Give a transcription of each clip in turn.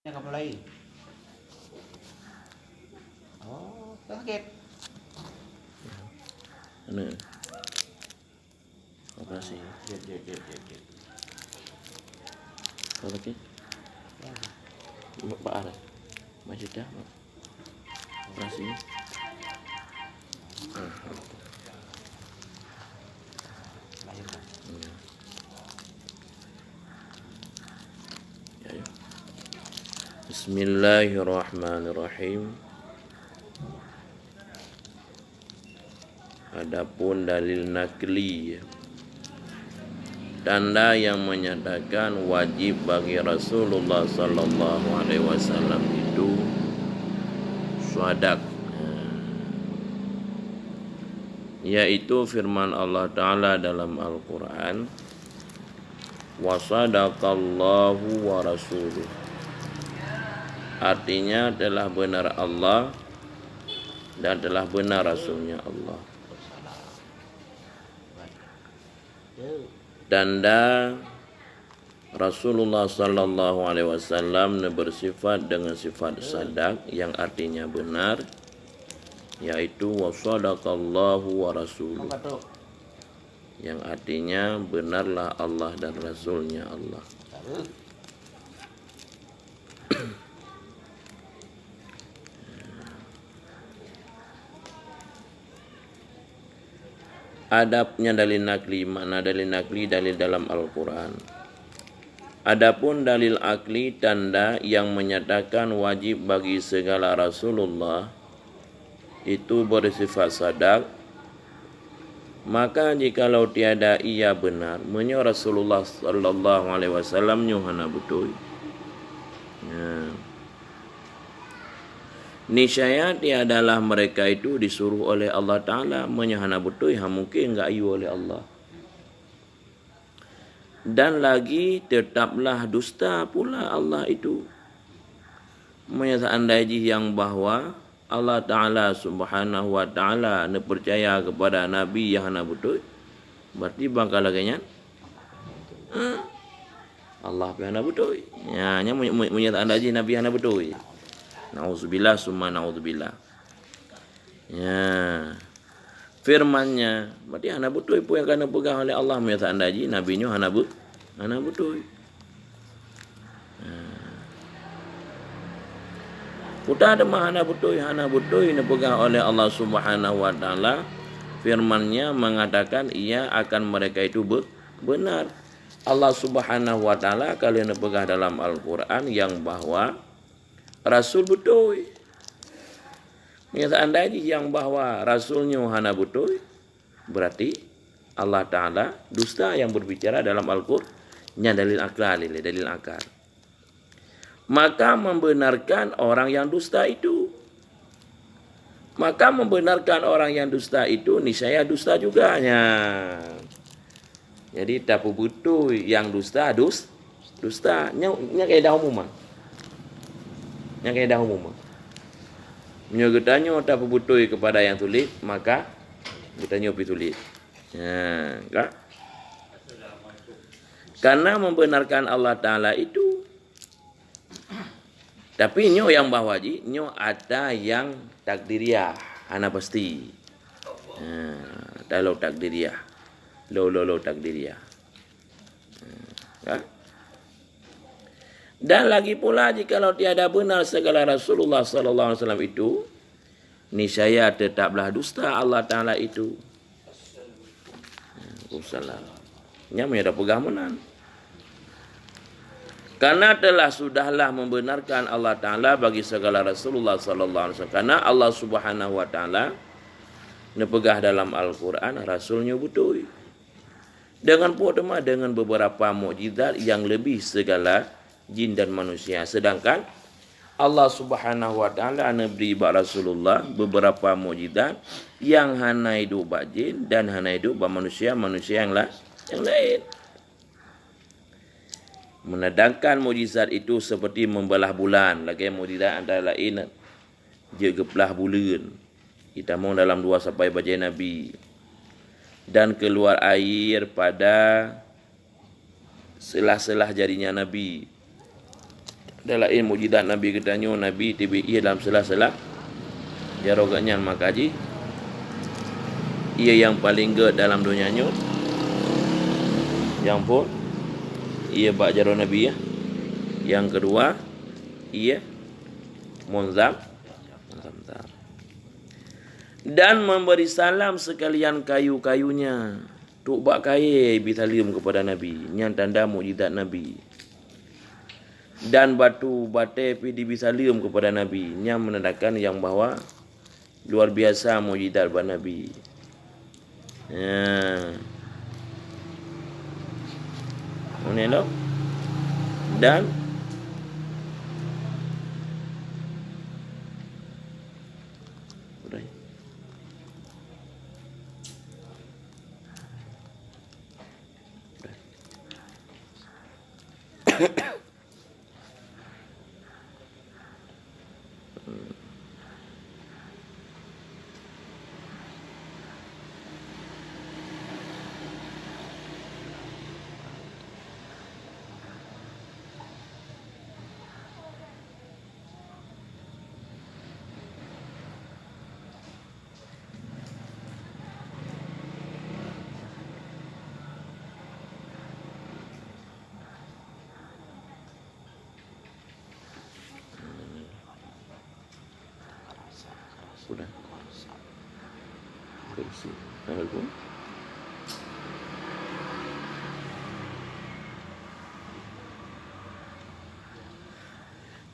Kapal lain. Oh, kaget. Ano? Operasi. Jep. Kalau lagi? Pak Ara. Masih dah. Operasi. Lahir kan? Ya. Bismillahirrahmanirrahim. Adapun dalil nakli, tanda yang menyatakan wajib bagi Rasulullah sallallahu alaihi wasallam itu syahadat, yaitu firman Allah Ta'ala dalam Al-Quran, wa sadaqallahu wa rasuluh, artinya telah benar Allah dan telah benar Rasulnya Allah. Tanda Rasulullah sallallahu alaihi wasallam bersifat dengan sifat sadaq yang artinya benar, yaitu wa sadaqallahu wa rasuluh, yang artinya benarlah Allah dan Rasulnya Allah. Adabnya dalil nakli, makna dalil nakli dalil dalam Al-Quran. Adapun dalil akli, tanda yang menyatakan wajib bagi segala Rasulullah itu bersifat sadaq, maka jikalau tiada ia benar, menyo Rasulullah sallallahu alaihi wasallam nyuhana betul. Niscaya tiadalah mereka itu disuruh oleh Allah Ta'ala menyahana betul, mungkin enggak ayu oleh Allah. Dan lagi tetaplah dusta pula Allah itu. Menyatakan yang bahwa Allah Ta'ala subhanahu wa ta'ala ne percaya kepada Nabi yang hana betul, berarti bakal lagi Allah hana betul. Ya, menyatakan Nabi hana betul. Nauzubillah summa naudzubillah. Ya. Firman-Nya berarti hana betul pun yang kena pegang oleh Allah menyatakan nabi-nya hana betul. Kuda ada hana betul ini pegang oleh Allah Subhanahu wa taala. Firman-Nya mengatakan ia akan mereka itu benar. Allah Subhanahu wa taala kalian pegang dalam Al-Qur'an yang bahwa Rasul betul. Menyatakan yang bahwa Rasulnya hana betul, berarti Allah Ta'ala dusta yang berbicara dalam Al-Qur'an. Nya dalil akal. Maka membenarkan orang yang dusta itu. Niscaya dusta juga. Jadi tak betul yang dusta. Nya kaedah umum. Menyogetanya tak berbutui kepada yang tulis, maka bertanya pergi tulis. Karena membenarkan Allah Ta'ala itu. Tapi nyo yang bawaji, nyo ada yang takdiriyah, ana pasti. Kalau takdiriyah, lo takdiriyah. Dan lagi pula jikalau tiada benar segala Rasulullah sallallahu alaihi wasallam itu, niscaya tetaplah dusta Allah Ta'ala itu. Nya ada pegangan. Karena sudahlah membenarkan Allah Ta'ala bagi segala Rasulullah sallallahu alaihi wasallam. Karena Allah Subhanahu wa taala nepegah dalam Al-Qur'an Rasulnya betul. Dengan beberapa mukjizat yang lebih segala jin dan manusia. Sedangkan Allah Subhanahu wa taala beri Rasulullah beberapa mukjizat yang hana hidup bak jin dan hana hidup bak manusia yang lain. Menadangkan mukjizat itu seperti membelah bulan. Lagi mukjizat antara lain dia geplah bulan. Kita mau dalam 2 sampai baca Nabi. Dan keluar air pada selah-selah jarinya Nabi. Dalam ilmu mujizat Nabi katanya Nabi ia dalam sela-sela jaroganya makaji ia yang paling ke dalam dunianya yang pun ia bak jaro Nabi ya. Yang kedua ia munzam dan memberi salam sekalian kayu-kayunya. Tuk bak kai bisalim kepada Nabi, yang tanda mukjizat Nabi. Dan batu bate pi dibisalim kepada Nabi, yang menandakan yang bahwa luar biasa mukjizat pada Nabi. Ya. Ini loh. Dan sudah. Kursi. Lalu.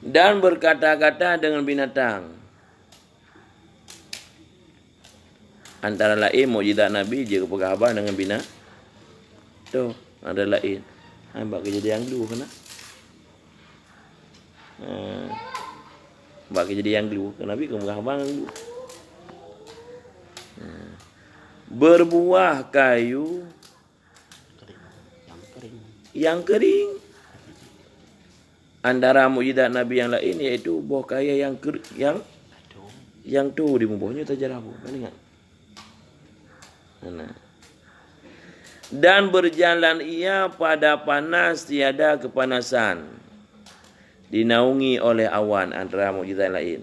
Dan berkata-kata dengan binatang. Antara lain mukjizat Nabi jika berkhabar dengan binatang. Tu ada lain. Hamba kejadian dulu kena. Bak kejadian dulu. Nabi kamu berkhabar dulu. Berbuah kayu yang kering. Antara mukjizat Nabi yang lain iaitu buah kayu yang tu di bawahnya terjarah bu. Ingat? Nah. Dan berjalan ia pada panas tiada kepanasan, dinaungi oleh awan. Antara mukjizat lain.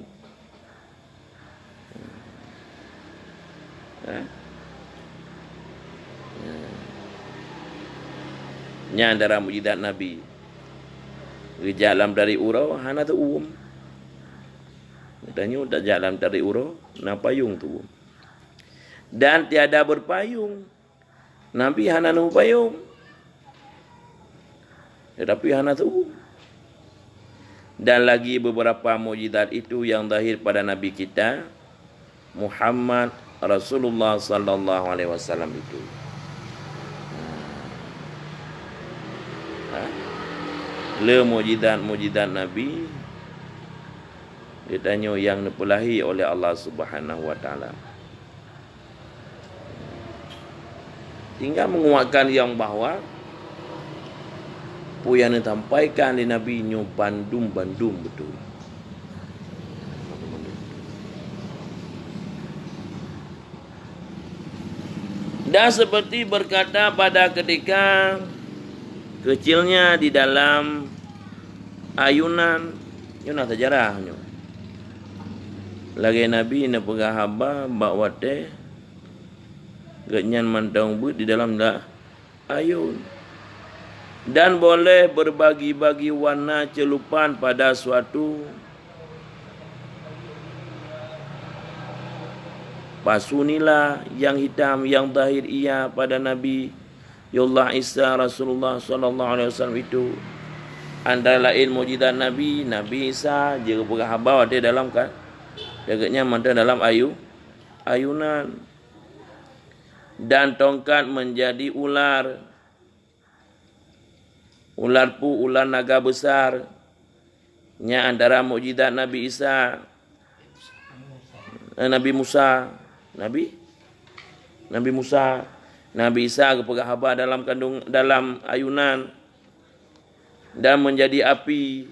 Ini antara mukjizat Nabi. Jalan dari urau hana tu katanya tak jalan dari urau na payung tu. Dan tiada berpayung. Nabi hana nu payung. Tetapi hana tu. Dan lagi beberapa mukjizat itu yang zahir pada Nabi kita Muhammad Rasulullah sallallahu alaihi wasallam itu. Le mukjizat Nabi ditanya yang dipelahi oleh Allah Subhanahu wa taala. Hingga menguatkan yang bahawa apa yang ditampaikan di Nabi nyo bandum betul. Dan seperti berkata pada ketika kecilnya di dalam ayunan, yuna sejarahnya. Lagi Nabi nak pegah haba bawa teh, genyan mantang but di dalam dah ayun. Dan boleh berbagi-bagi warna celupan pada suatu pasunila yang hitam yang zahir ia pada Nabi Allah Isa Rasulullah sallallahu alaihi wasallam itu. Antara lain mukjizat Nabi Isa juga berkhabar dia dalam kan agaknya mantan dalam ayunan. Dan tongkat menjadi ular ular naga besar. Nya antara mukjizat Nabi Isa Nabi Musa Nabi Isa berkhabar dalam ayunan dan menjadi api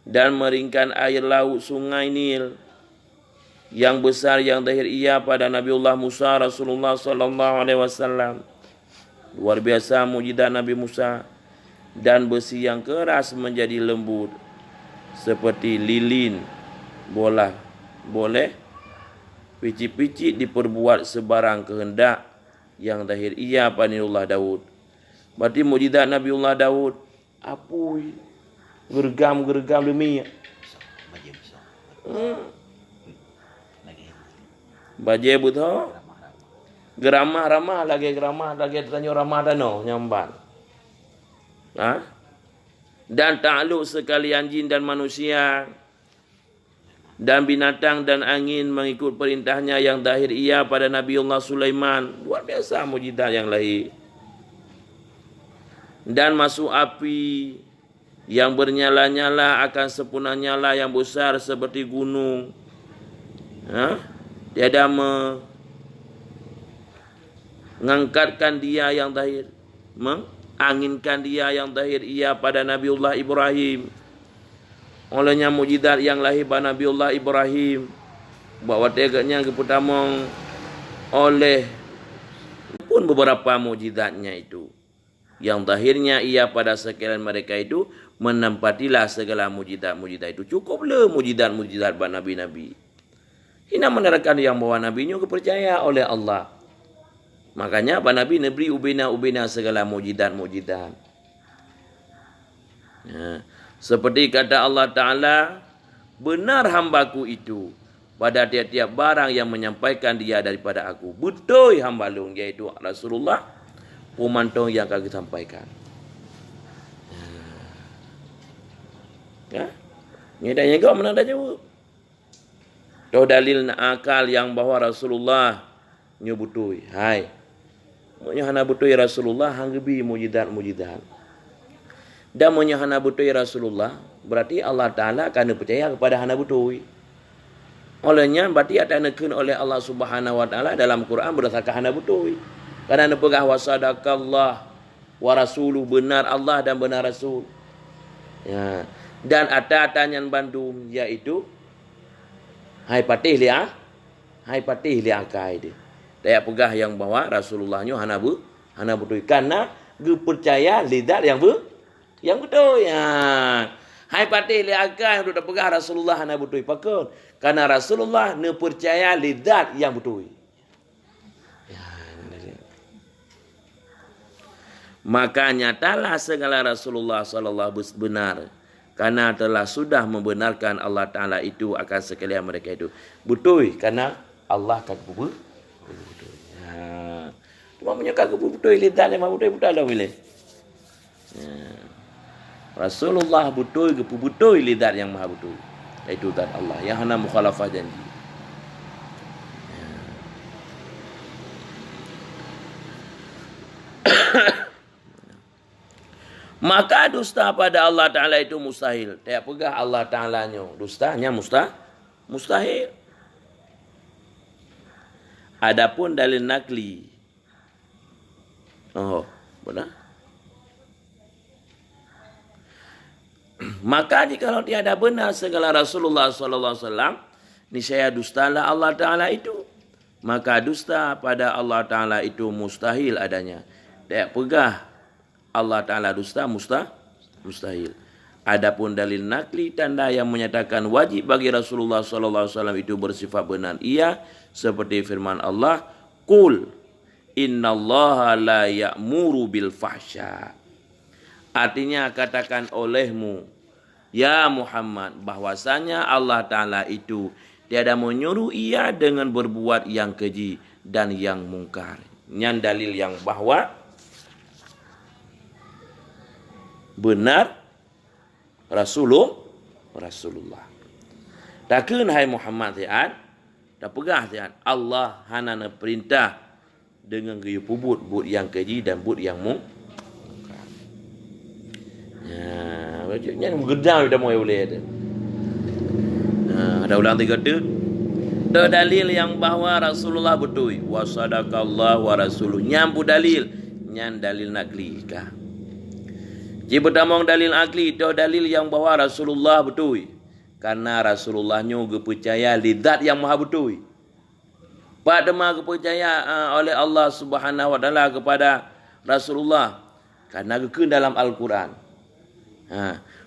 dan meringkan air laut sungai Nil yang besar yang zahir ia pada Nabiullah Musa Rasulullah sallallahu alaihi wasallam. Luar biasa mukjizat Nabi Musa. Dan besi yang keras menjadi lembut seperti lilin bola boleh picit-picit diperbuat sebarang kehendak yang zahir ia Nabiullah Daud. Berarti mukjizat Nabiullah Daud apui gergam demi Baca besar. Lagi. baje buto Ramah-ramah. geramah lagi tanya ramah dano nyamban. Dan takluk sekalian jin dan manusia dan binatang dan angin mengikut perintahnya yang zahir ia pada Nabiullah Sulaiman. Luar biasa mukjizat yang lahir. Dan masuk api yang bernyala-nyala akan sempurna nyala yang besar seperti gunung. Tiada mengangkatkan dia yang zahir, menganginkan dia yang zahir ia pada Nabiullah Ibrahim. Olehnya mukjizat yang lahir pada Nabiullah Ibrahim bahwa tegaknya keputamong oleh pun beberapa mukjizatnya itu yang zahirnya ia pada sekalian mereka itu menempatilah segala mukjizat-mukjizat itu. Cukuplah mukjizat-mukjizat pada nabi-nabi. Ini menerangkan yang bahwa nabinya kepercaya oleh Allah. Makanya pada nabi neberi ubina segala mukjizat-mukjizat. Seperti kata Allah Ta'ala, benar hambaku itu pada tiap-tiap barang yang menyampaikan dia daripada aku. Betul hamba lu, iaitu Rasulullah, pemantau yang kami sampaikan. Ini dah nyegak mana dah jawab. Tahu dalil akal yang bahawa Rasulullah nyebutui. Hai. Maknya hana butui Rasulullah hanggebi mujizat-mujizat. Dan maknya hana butui Rasulullah berarti Allah Ta'ala akan percaya kepada hana butui. Olehnya berarti akan nekun oleh Allah Subhanahu Wa Ta'ala dalam Quran berdasarkan hana butui. Karena nepegah wa sadaqallah wa rasuluh, benar Allah dan benar Rasul. Ya. Dan atanyan bandum iaitu hai patih li akai dia. Dia pegah yang bawa Rasulullahnya hana betul karena ge percaya lidat yang betul ya. Hai patih li akai sudah pegah Rasulullah hana betul pakon karena Rasulullah ne percaya lidat yang betul. Maka nyatalah segala Rasulullah sallallahu benar karena telah sudah membenarkan Allah Ta'ala itu akan sekalian mereka itu. Betul karena Allah akan betul. Cuma menyekak betul lidah yang betul lah boleh. Rasulullah betul lidah yang maha betul. Itu zat Allah yang hana mukhalafah janji. Maka dusta pada Allah Ta'ala itu mustahil. Tiap pegah Allah Ta'alanya. Dustanya mustahil. Adapun dalil nakli. Oh, benar. Maka jikalau tiada benar segala Rasulullah SAW, niscaya dustalah Allah Ta'ala itu. Maka dusta pada Allah Ta'ala itu mustahil adanya. Tiap pegah Allah Ta'ala dusta mustahil. Adapun dalil nakli tanda yang menyatakan wajib bagi Rasulullah SAW itu bersifat benar. Ia seperti firman Allah, Qul innallaha la ya'muru bil fahsya. Artinya katakan olehmu, ya Muhammad, bahwasanya Allah Ta'ala itu tiada menyuruh ia dengan berbuat yang keji dan yang mungkar. Yang dalil yang bahwa benar Rasulullah. Takkan hai Muhammad tian, tak pegah tian. Allah hana perintah dengan gaya pubut yang keji dan but yang mungkar. Ya, maksudnya gedang dah mau boleh ada. Ada ulang tiga tu. Ada dalil yang bahawa Rasulullah betul. Wa sadaqallahu wa rasuluh. Nyampu dalil. Nyan dalil nakli kah? Jika bertamang dalil akli, itu dalil yang bahawa Rasulullah betul. Karena Rasulullahnya percaya lidat yang maha betul. Pak demah kepercaya oleh Allah Subhanahu Wa Taala kepada Rasulullah. Karena ke dalam Al-Quran.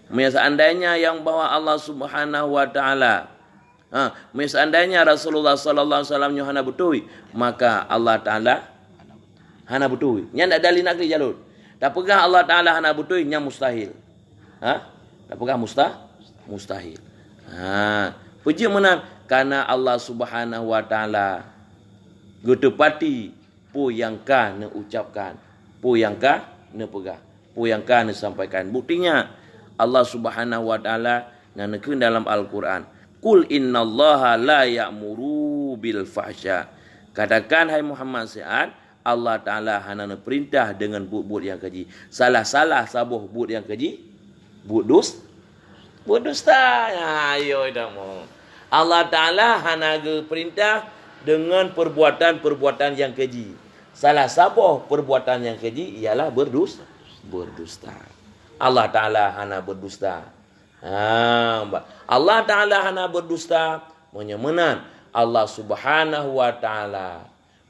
Seandainya yang bawa Allah Subhanahu wa taala, seandainya Rasulullah sallallahu alaihi wasallam hana betul, maka Allah taala hana betul. Nya ndak dalil nak jalur. Tak pegah Allah taala hana betul nya mustahil. Tak pegah mustahil. Puji menang karena Allah Subhanahu wa taala getepati pu yang ka ne ucapkan, pu yang ka ne pegah, pu yang ka ne sampaikan. Buktinya Allah Subhanahu wa taala nanekkeun dalam Al-Qur'an, "Qul innallaha la ya'muru bil fahsya." Katakan hai Muhammad Sa'ad, Allah taala hana perintah dengan buat yang keji. Salah-salah sabuh buat yang keji, buat dusta. Ayo dah mau. Allah taala hana perintah dengan perbuatan-perbuatan yang keji. Salah satu perbuatan yang keji ialah berdusta. Allah taala hana berdusta. Allah taala hana berdusta menyemenan Allah Subhanahu wa taala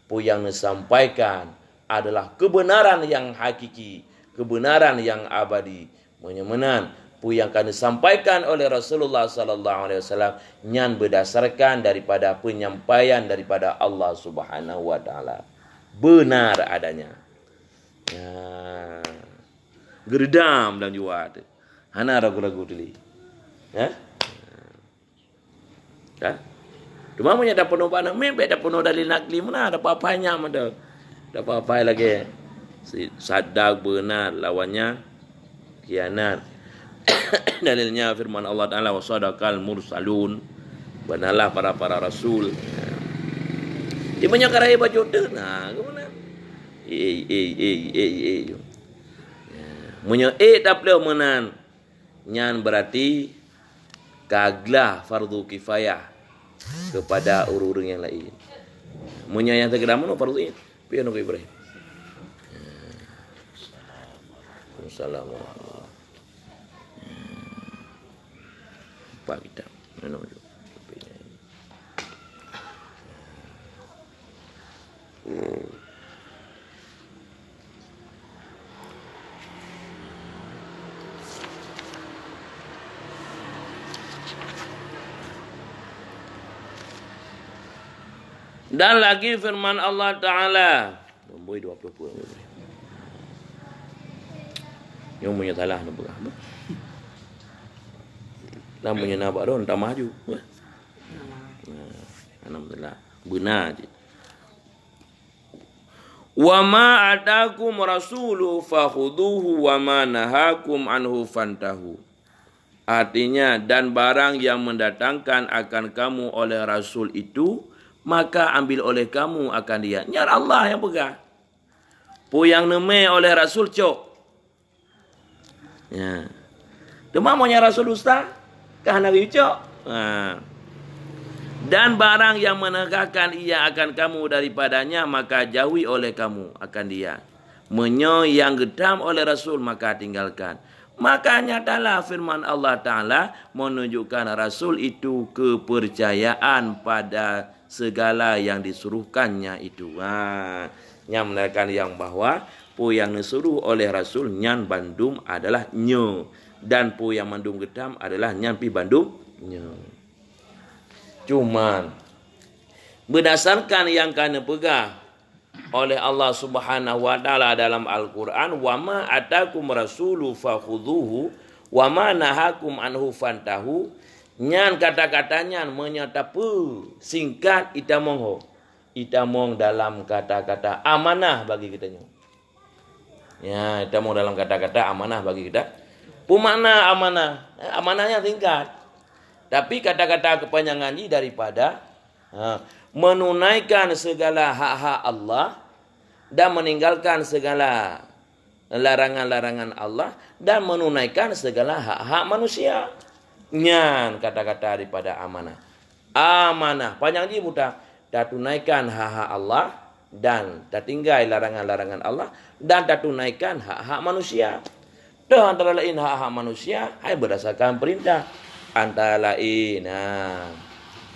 pu yang disampaikan adalah kebenaran yang hakiki, kebenaran yang abadi. Menyemenan pu yang akan disampaikan oleh Rasulullah sallallahu alaihi wasallam nyan berdasarkan daripada penyampaian daripada Allah Subhanahu wa taala. Benar adanya. Geredam dan juat. Hana ragu-ragu tuli. Cuma punya dah penuh panah, memang dah penuh dalil nakli mana ada apa-apanya mana. Ada apa-apa lagi. Sadak benar lawannya khianat. Dalilnya firman Allah Ta'ala, wa sadaqal mursalun, benarlah para rasul. Dia banyak karai baju tu. Kemana? Munya tak boleh menan. Nyan berarti kaglah fardu kifayah kepada urung yang lain. Munya yang terkedam mana fardu ini? Pian Nabi Ibrahim. Assalamualaikum. Pak kita mana tu? Dan lagi firman Allah Ta'ala. Nombor 20. Yang punya salah nak berah. Namanya nak buat tak maju. Alhamdulillah. Benar je. Wa ma atakum rasulu fakhuduhu wa ma nahakum anhu fantahu. Artinya, dan barang yang mendatangkan akan kamu oleh Rasul itu, maka ambil oleh kamu akan dia. Nyar Allah yang pegang. Pu yang neme oleh Rasul cok. Ya. Demam maunya Rasul Ustaz. Kahana cok. Dan barang yang menegakkan ia akan kamu daripadanya, maka jauhi oleh kamu akan dia. Menyo yang gedam oleh Rasul, maka tinggalkan. Maka nyatalah firman Allah Ta'ala menunjukkan Rasul itu kepercayaan pada segala yang disuruhkannya itu. Yang menerangkan yang bahwa pu yang disuruh oleh Rasul nyan bandum adalah nyo, dan pu yang mandum gedam adalah nyan pi bandum nyo. Cuman berdasarkan yang kana pegah oleh Allah Subhanahu wa taala dalam Al-Qur'an, wa ma atakum rasulu fakhudhuhu wa ma nahakum anhu fantahu. Nyan kata-katanya menyatapu singkat itamong dalam kata-kata amanah bagi kita nyo. Ya, itamong dalam kata-kata amanah bagi kita. Pemana amanah? Amanahnya singkat. Tapi kata-kata kepanjangan ini daripada menunaikan segala hak-hak Allah dan meninggalkan segala larangan-larangan Allah dan menunaikan segala hak-hak manusia. Nyan kata-kata daripada amanah. Amanah panjang dia buta. Tak tunaikan hak-hak Allah dan tak tinggal larangan-larangan Allah dan tak tunaikan hak-hak manusia. Dah antara lain hak-hak manusia hai berdasarkan perintah. Antara lain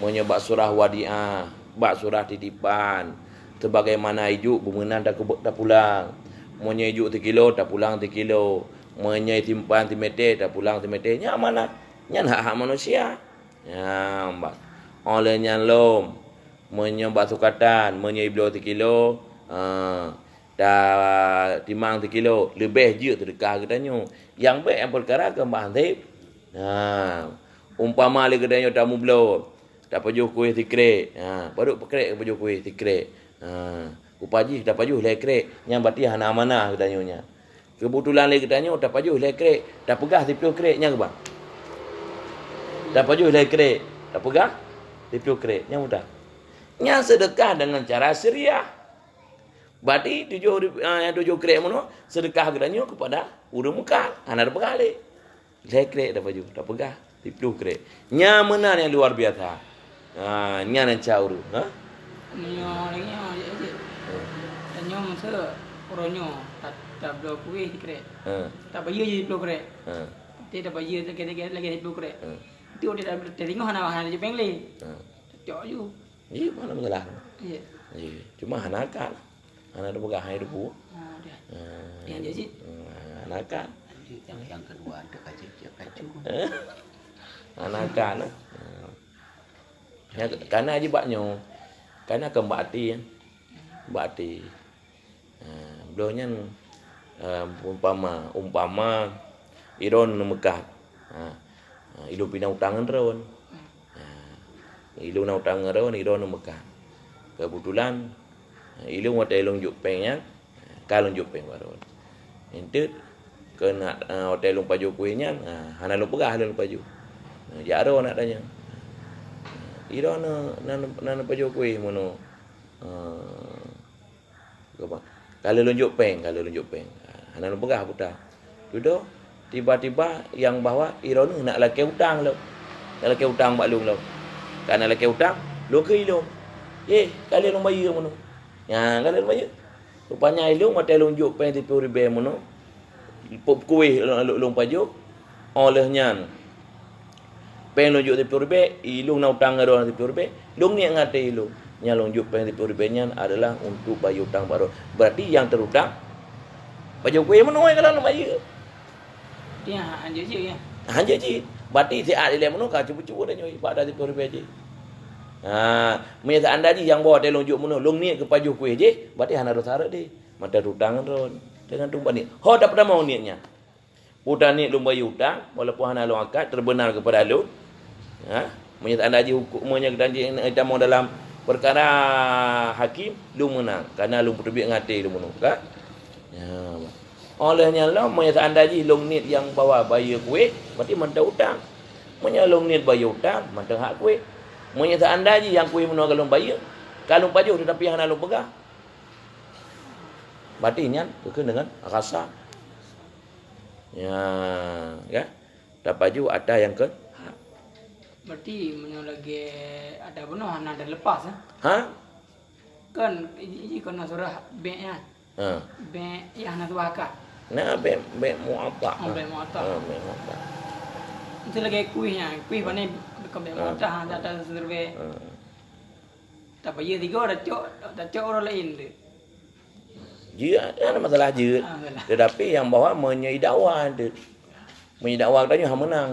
menyebab surah wadi'ah, bak surah titipan, sebagaimana ijuk bermenang tak pulang, menyejuk 3 kilo tak pulang 3 kilo, menyai timpan timete dah pulang timete nya mana nya hak manusia. Ya, mbak. Olehnya lom menyembah sukatan menyai belo 3 kilo dah timang 3 kilo lebih je sedekah katanya. Yang baik yang perkara ke mbah Hantip. Umpama le katanya tamu belo dah pajuh kuih tikrek. Baru pekrek pajuh kuih tikrek. Upaji dah pajuh lekrek nya bati hana amanah katanya nya. Kebetulan le katanya dah pajuh lekrek dah pegah 10 krek nya ke bang. Dah pajuh lekrek dah pegah 10 krek nya mudah. Nya sedekah dengan cara syariah. Berarti 7 krek mono sedekah katanya kepada urang Mekah. Hana dah pegah le. Lekrek dah pajuh dah pegah 10 krek. Nya menan yang luar biasa. Nya nan caur. Nyo lagi aja. Nyo masa oronyo tak belo kuih krek. Tak bayar je 10 krek. Tidak bayar lagi 10 krek. Itu dia dah teringo hana je pengle. Cok ju. Iya, mana mengalah. Iya. Iya, cuma hana kan. Hana dah pegah hai debu. Dia. Yang dia sih. Hana kan. Yang kedua ada kacau. Hana kan. Ya, karena aja baknyo. Karena ke Mbak Ati. Belaunya umpama iron Mekah. Ilu pinau tangan ron. Ilu nau tangan ron iron Mekah. Kebetulan ilu ngata ilung jupengnya kalung jupeng baron. Entet kena hotel lung paju kuihnya hana lu pegah lu paju. Jaro nak tanya. Iron nan paju kuih mono. Kalau lunjuk peng. Hana lu pegah putar. Duduk tiba-tiba yang bawa iron nak laki hutang lo. Nak laki hutang mak lung lo. Karena laki hutang lu ke ilung. Kali lu bayar mono. Ya, kali lu bayar. Rupanya ilung mata lunjuk peng 10 ribu mono. Pop kuih lung paju. Olehnya peng lunjuk 10 ribu, ilung nak hutang orang 10 ribu. Lung ni ngate ilung. Nya lunjuk peng 10 ribu adalah untuk bayar hutang baru. Berarti yang terhutang baju kuih mono kalau lu bayar. Dia hanya je ya. Hanya je. Berarti si ada le mono ka cubu-cubu dah nyoi pada 10 ribu je. Menyata anda je yang bawa dia lunjuk mono long niat ke paju kuih je, berarti hana rosara de. Mata hutang ron dengan tumpan ni. Ho tak pernah mau niatnya. Putar niat lu bayar hutang walaupun hana lu akad terbenar kepada lu. Menyata anda je hukumnya kita mau dalam perkara hakim lu menang kerana lu terbit ngati lu mono ka. Olehnya lah menyata anda je long niat yang bawa bayar kuih berarti manta hutang. Menyata long niat bayar hutang manta hak kuih. Menyata anda je yang kuih menua kalau bayar. Kalau pajuh tetapi hana lu pegah. Berarti nyan kena dengan rasa. Ya. Tak pajuh ada yang ke. Berarti menyo lagi ada benar hana ada lepas Kan ini kena surah B-nya. B yang hana tu akad. Nah, be mu'atta. Be mu'atta. Be mu'atta. Itu lagi kuihnya. Kuih mana ke be mu'atta ada serve. Tak bayar 3 dah cok orang lain tu. Dia ada masalah je. Tetapi yang bawa menyai dakwah tu. Menyai dakwah katanya hang menang.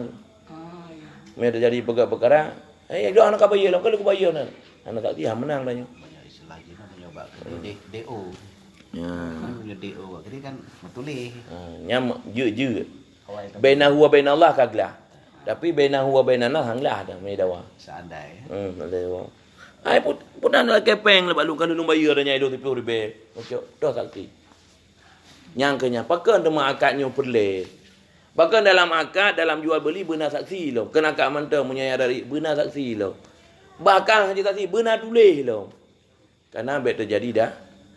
Mereka jadi perkara. Dia anak bayar lah. Kalau aku bayar nak. Anak tak dia hang menang tanya. Banyak istilah je nak nyoba DO. Ya. DO. Jadi kan betulih. Nyam je. Bainahu wa bainallah kaglah. Tapi bainahu wa bainana hanglah dah menyai dakwah. Seandai. Dakwah. Ai pun nak kepeng lepas lu kalau lu bayar dah nyai 20 ribu. Okey, dah saksi. Nyangkanya pakai tema akadnya perle. Bahkan dalam akad, dalam jual beli benar saksi lo. Kena akad mantau menyayar dari benar saksi lo. Bahkan saja saksi benar tulis lo. Karena bet terjadi dah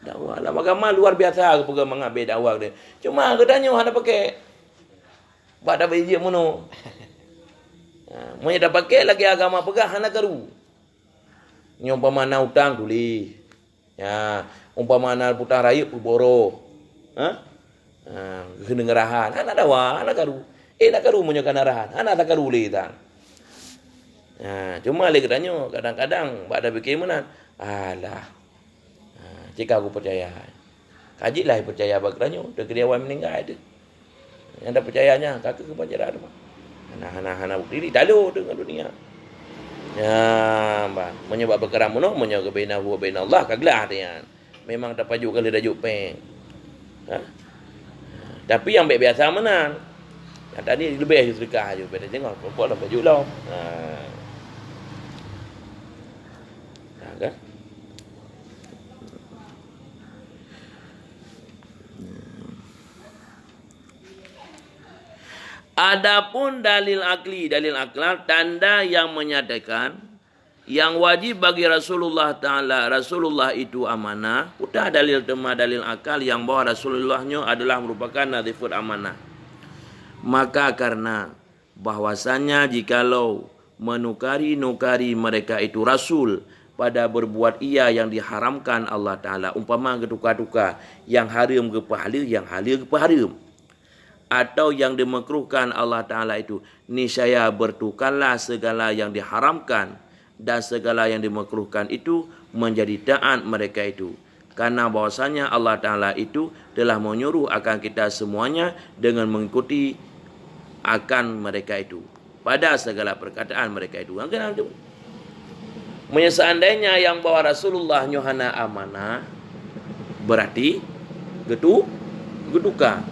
dakwah. Lah agama luar biasa ke pegang mengambil dakwah dia. Cuma katanya ada pakai pada biji mono. Monya dah pakai lagi agama pegang hana karu. Umpama na hutang tulis. Ya, umpama na putang raya puboro. Kenengerahan, anak dakwah, anak karu. Nak karu punya kanarahan, anak tak karu le tang. Cuma le katanya kadang-kadang pada fikir mana? Alah. Jika aku percaya. Kajilah percaya bagranyo, dah dia awak meninggal ada. Yang dah percayanya kata kepanjaran mah. Hana bukti tak ada dengan dunia. Ya, menyebab perkara muno menyebab bainahu wa bainallah kaglah dia. Memang tak pajuk kali dajuk peng. Ha? Tapi yang baik biasa menang. Yang tadi lebih sedekah je pada tengok pokok lah pajuk lah. Kan? Adapun dalil akal tanda yang menyatakan yang wajib bagi Rasulullah itu amanah. Udah dalil akal yang bahawa Rasulullahnya adalah merupakan nadhiful amanah. Maka karena bahwasannya jikalau menukari mereka itu Rasul pada berbuat ia yang diharamkan Allah Ta'ala. Umpama ketuka-tuka yang haram ke pahala, yang halal ke haram. Atau yang dimakruhkan Allah Ta'ala itu, niscaya bertukarlah segala yang diharamkan dan segala yang dimakruhkan itu menjadi taat mereka itu. Karena bahwasanya Allah Ta'ala itu telah menyuruh akan kita semuanya dengan mengikuti akan mereka itu pada segala perkataan mereka itu. Seandainya yang bawa Rasulullah Yohana amanah, berarti getuka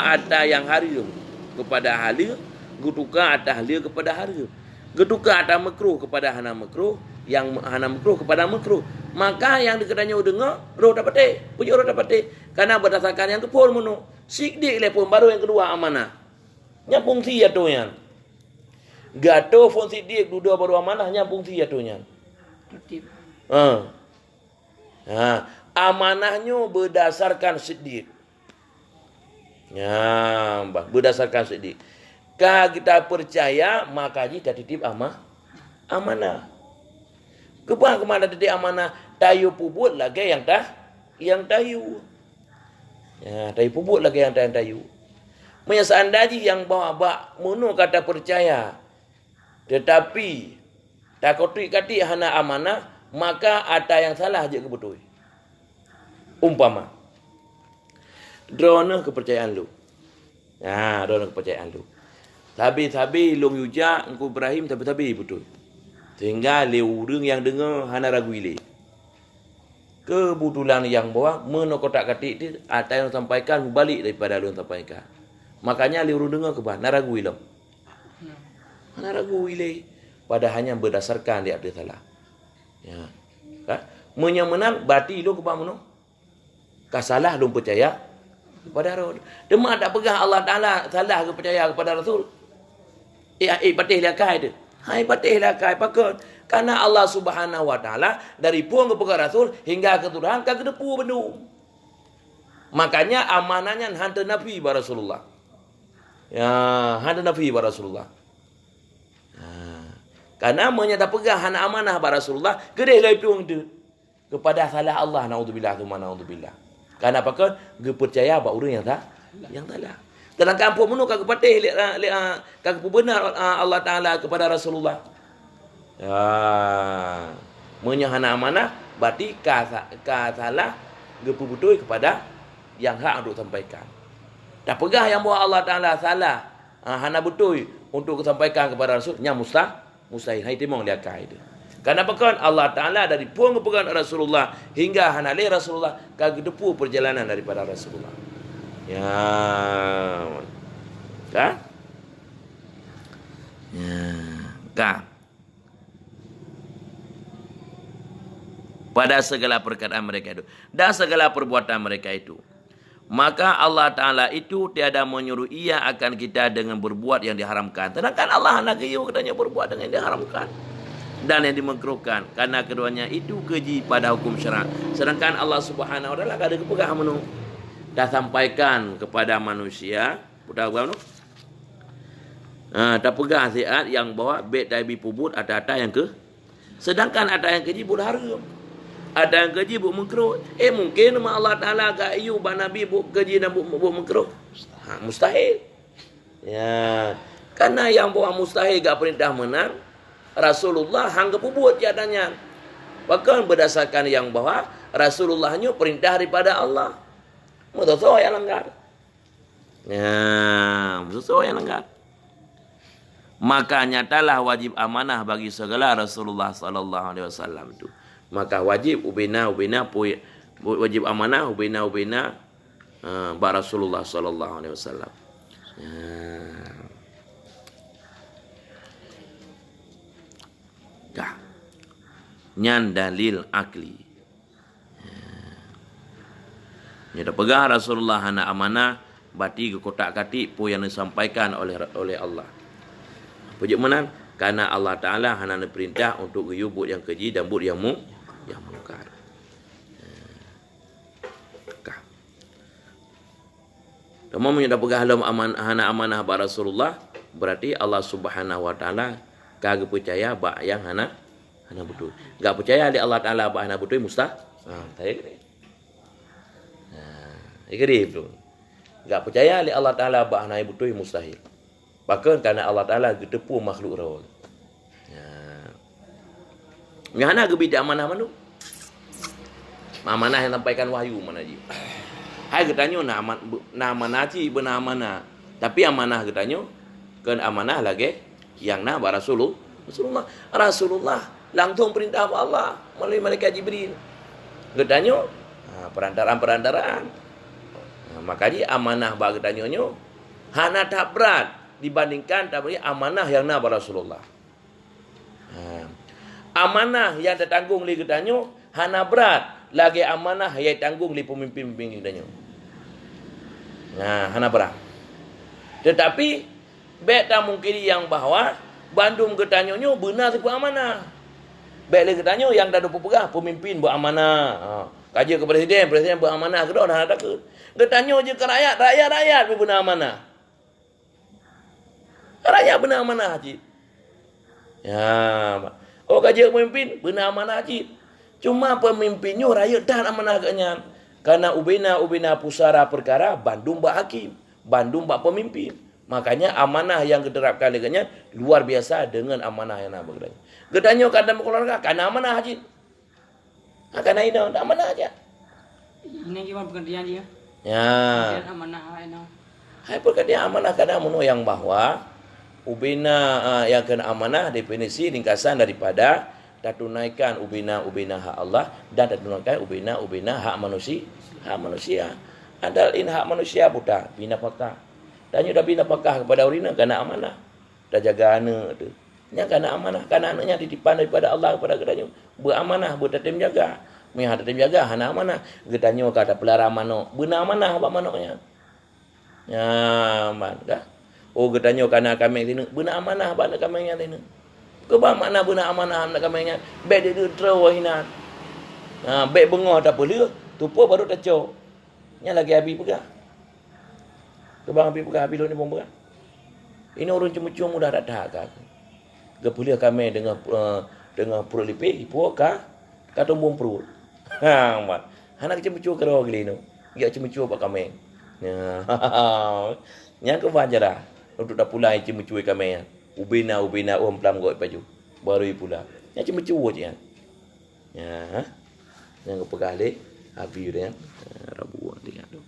ada yang haram kepada halal, getuka ada halal kepada haram. Getuka ada makruh kepada hana makruh, yang hana makruh kepada makruh. Maka yang dikatanya dengar, roh dapat puji roh dapat. Karena berdasarkan yang kepul menu. Sikdik le pun baru yang kedua amanah. Nya fungsi ya tu yang. Gato fungsi dia dua baru amanah nya fungsi ya tu yang. Amanahnya berdasarkan siddiq. Ya, berdasarkan sedih. Kalau kita percaya, maka kita titip amanah. Kebang kemana titip amanah? Tayu puput lagi yang tayu. Ya, tayu puput lagi yang tayu. Seandainya yang bawa munu kata percaya, tetapi takut kati hana amanah, maka ada yang salah je kebetul. Umpama drone kepercayaan lu. Drone kepercayaan lu. Tabi long yuja engkau Ibrahim tabi betul. Sehingga leurung yang dengar hana ragu ile. Kebetulan yang bawa menokotak katik itu ada yang sampaikan balik daripada lu sampaikan. Makanya leurung dengar ke bah naragu ile. Naragu ile pada hanya berdasarkan dia ada salah. Ya. Menang berarti lu ke bah meno. Kasalah lu percaya kepada Rasul. Demak tak pegang Allah Ta'ala salah ke percaya kepada Rasul. Patih lakai dia. Patih lakai. Pakut. Karena Allah Subhanahu Wa Ta'ala dari puang kepada Rasul hingga ke Tuhan ke depu benung. Makanya amanahnya hantar Nabi kepada Rasulullah. Ya, hantar Nabi kepada Rasulullah. Karena menyata pegang hana amanah kepada Rasulullah, kedai lai puang dia kepada salah Allah. Naudzubillah, naudzubillah. Karena apakah dia percaya bahawa orang yang salah. Dalam kampung mana kau patih kau benar Allah Ta'ala kepada Rasulullah. Menyahana amanah berarti kau salah dia betul kepada yang hak untuk sampaikan. Tak pegah yang bahawa Allah Ta'ala salah hana betul untuk sampaikan kepada Rasul, nya mustahil. Hai timong dia kai dia. Karena apakah Allah Ta'ala dari puang kepegang Rasulullah hingga hanali Rasulullah kagak depu perjalanan daripada Rasulullah. Ya. Kan? Ya. Kan? Pada segala perkataan mereka itu dan segala perbuatan mereka itu. Maka Allah Ta'ala itu tiada menyuruh ia akan kita dengan berbuat yang diharamkan. Sedangkan Allah nak iu katanya berbuat dengan yang diharamkan dan yang dimakruhkan, karena keduanya itu keji pada hukum syarak. Sedangkan Allah Subhanahu Wa Taala ada kepegang menu dah sampaikan kepada manusia, budak apa tu? Tak pegang siat yang bawa bet dari pubut ada yang ke. Sedangkan ada yang keji budak haram. Ada yang keji bu makruh. Mungkin Allah Taala ga ayu ba nabi bu keji dan bu makruh. Mustahil. Ya, karena yang bawa mustahil ga perintah menang. Rasulullah hangga pubut jadanya. Bahkan berdasarkan yang bahawa Rasulullahnya perintah daripada Allah. Mudahlah yang langgar. Ya, sesuai yang lengkap. Maka nyatalah wajib amanah bagi segala Rasulullah sallallahu alaihi wasallam itu. Maka wajib ubina wajib amanah ubina ba Rasulullah sallallahu alaihi wasallam. Ya. Nyan dalil akli. Ya dah pegang Rasulullah hana amanah bati ke kotak katik pun yang disampaikan oleh Allah. Pujuk mana? Karena Allah Ta'ala hana perintah untuk geyu buat yang keji dan buat yang mungkar. Kamu menyedak pegang dalam hana amanah ba Rasulullah, berarti Allah Subhanahu Wa Ta'ala kagak percaya ba yang hana betul. Enggak percaya di Allah Ta'ala ba hana betul mustahil. Itu. Enggak percaya di Allah Ta'ala ba hana betul mustahil. Bahkan kerana Allah Ta'ala getepu makhluk rawal. Yang mana gebida amanah mana? Amanah yang sampaikan wahyu mana je. Hai getanyo na amanah ji benar amanah. Tapi amanah getanyo kan amanah lagi yang na ba Rasulullah langsung perintah Allah melalui malaikat Jibril. Getanyo perantaraan. Makanya amanah ba getanyo nyo hana tak berat dibandingkan tapi amanah yang na Rasulullah. Amanah yang tertanggung li getanyo hana berat lagi amanah yang tanggung li pemimpin-pemimpin getanyo. Hana berat. Tetapi beta mungkin yang bahwa Bandung getanyo nyo benar siapa amanah. Baik li getanyo yang dah pegah pemimpin beramanah. Kaja ke presiden beramanah ke dah ada ke. Getanyo je ke rakyat benar amanah. Rakyat benar amanah haji. Ya. Oh kaji pemimpin benar amanah haji. Cuma pemimpinnya rakyat dah amanah agaknya. Karena ubina pusara perkara Bandung bak hakim, Bandung bak pemimpin. Makanya amanah yang diterapkan dengannya luar biasa dengan amanah yang nak bergerak. Getanyo kadang keluarga karena amanah haji. Karena ini amanah aja. Ini gimana pekerjaan dia? Ya. Amanah ini. Hai pekerjaan amanah kadang menu yang bahwa ubina yang kena amanah definisi ringkasan daripada tunaikan ubina hak Allah dan tunaikan ubina hak manusia. Adal in hak manusia buta bina pakah. Dan sudah bina pakah kepada urina kena amanah. Dah jaga anak tu. Nya kena amanah karena anaknya titipan daripada Allah kepada kedanyo. Beramanah bertatim jaga. Meh tatim jaga hana amanah. Getanyo kata pelara manok. Benar amanah apa manoknya. Ya man dah. Oh getanyo kana kami sini benar amanah ba nak kami yang sini. Kebang makna benar amanah nak kami yang baik dia terus hinan. Baik bengah tak boleh, tupu baru tacok. Nya lagi habis pegang. Kebang habis pegang habis ni pun pegang. Ini orang cuma-cuma mudah tak dah. Boleh kami dengan perut lipik, ipu ka tumbung perut. Mat. Anak cuma-cuma karo gini no. Dia cuma-cuma pak kami. Nya ke wajarah. Untuk dah pulai cuma-cuma kami. Ubina pelam got baju. Baru pula. Nya cuma-cuma je. Ya. Yang pegah le habis dia. Rabu tengok tu.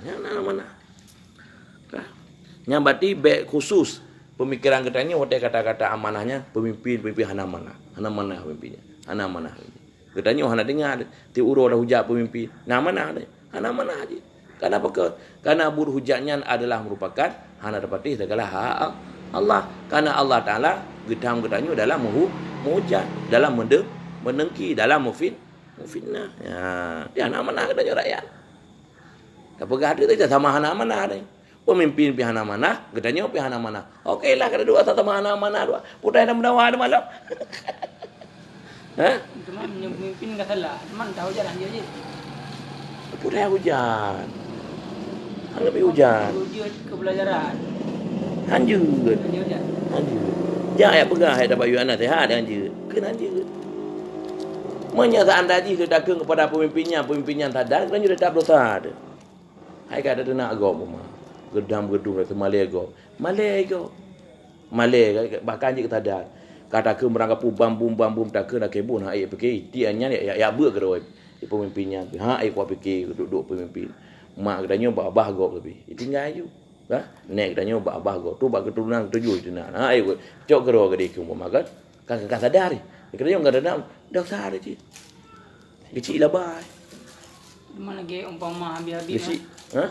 Ya, mana. Yang berarti baik khusus pemikiran katanya hotel kata-kata amanahnya pemimpin hana amanah pemimpinnya hana amanah katanya hana dengar ti uro dah hujat pemimpin nah amanah hana amanah aja karena berhujatnya adalah merupakan hana dapati segala hak Allah karena Allah Taala gedam katanya dalam menghujat dalam menengki dalam mufitnah ya dia hana amanah katanya rakyat tak pegah dia sama hana amanah ni. Pemimpin pihak amanah, gedanya pihak amanah. Okeylah kada dua sama amanah dua. Putai dah mendawa ada malam. Cuma pemimpin enggak salah. Cuman tahu jalan dia je. Putai hujan. Lebih hujan. Ujian kebelajaran. Anjut. Jangan ayat pegang ayat bayu anak sehat anjut. Kena anjut. Menyatakan tadi sedekah kepada pemimpinnya sadar dan juga tak dosa. Hai kada nak agama. Gedam gedung rasa Malay bahkan je kita ada kata ke merangkap bam tak ke nak kebun ai fikir tiannya ya ber ke doi pemimpinnya ai kuat fikir duduk pemimpin mak katanya babah go tapi tinggal ju ha nek katanya babah go tu bak keturunan tujuh tu nah ayo cok kero ke dia umpama kan kan sadar katanya enggak ada nam dah sadar je kecil lah bai Mana lagi umpama habis-habis kecil mah. ha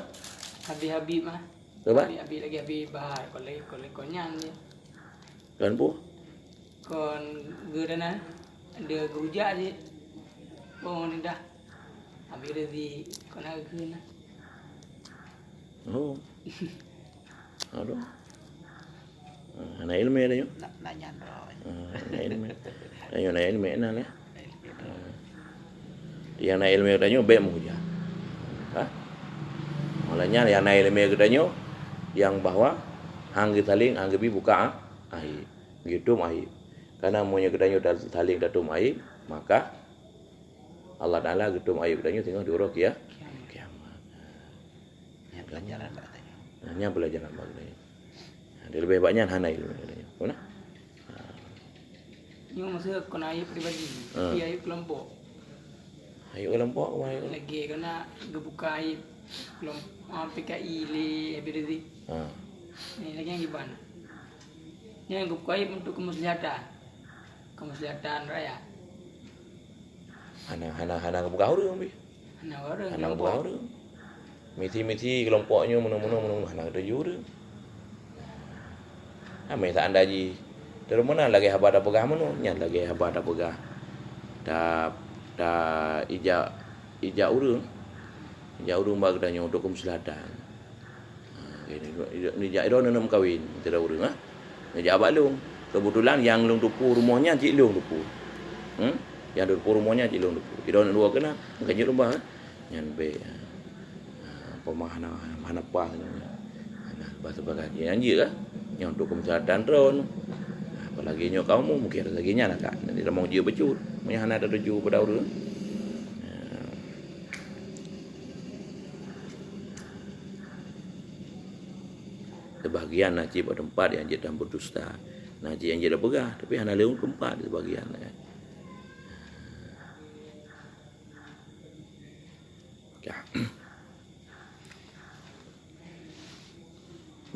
Habis-habis mah. apa Habis lagi habis bahar kalau nyan dia. kan po Kon gerana ada gerujak je. Oh ni dah. Habis rezi kon nak guna. oh aduh anak ilmu ada yo Nanya roy. anak ilmu ayo anak ilmu enak lah yang anak ilmu katanya be mu je ha malahnya yang anak ilmu katanya yang bahwa hang saling hang bi buka aib gitu aib karena monya katanya saling datum aib maka Allah Taala gitu aib katanya tengok diurus ya kiamat Yang pelajaran katanya. hanya belajar apa katanya dia lebih banyak hana ilmu katanya mana Ni masa kon air peribadi. Ha. Dia air kelompok. ayo kelompok mai Lagi kena gebuka air kelompok PKI le habis rezi. ha Ni lagi yang gimana? Yang gebuka air untuk kemaslahatan. Kemaslahatan rakyat. hana buka urang bi Anak orang hana buka urang miti kelompoknya mana hana ada juru mai tak anda ji terus mana lagi haba ada pegah mana nyan lagi haba ada pegah da ija urang bag danyo untuk kemaslahatan ni ja iron nak kawin tidak urang ah ni ja balung kebetulan yang lung tupu rumahnya cik lung tupu yang tupu rumahnya cik lung tupu iron dua kena kan rumah nyan be pemahaman mana pas nah bahasa bagai anjir lah yang untuk kemaslahatan ron apalagi nyo kamu mungkin lagi nya nak nanti mau dia becut punya hana ada tuju pada urang sebahagian najib pada tempat yang jadi berdusta najib yang jadi pegah tapi hana leung tempat sebahagian ya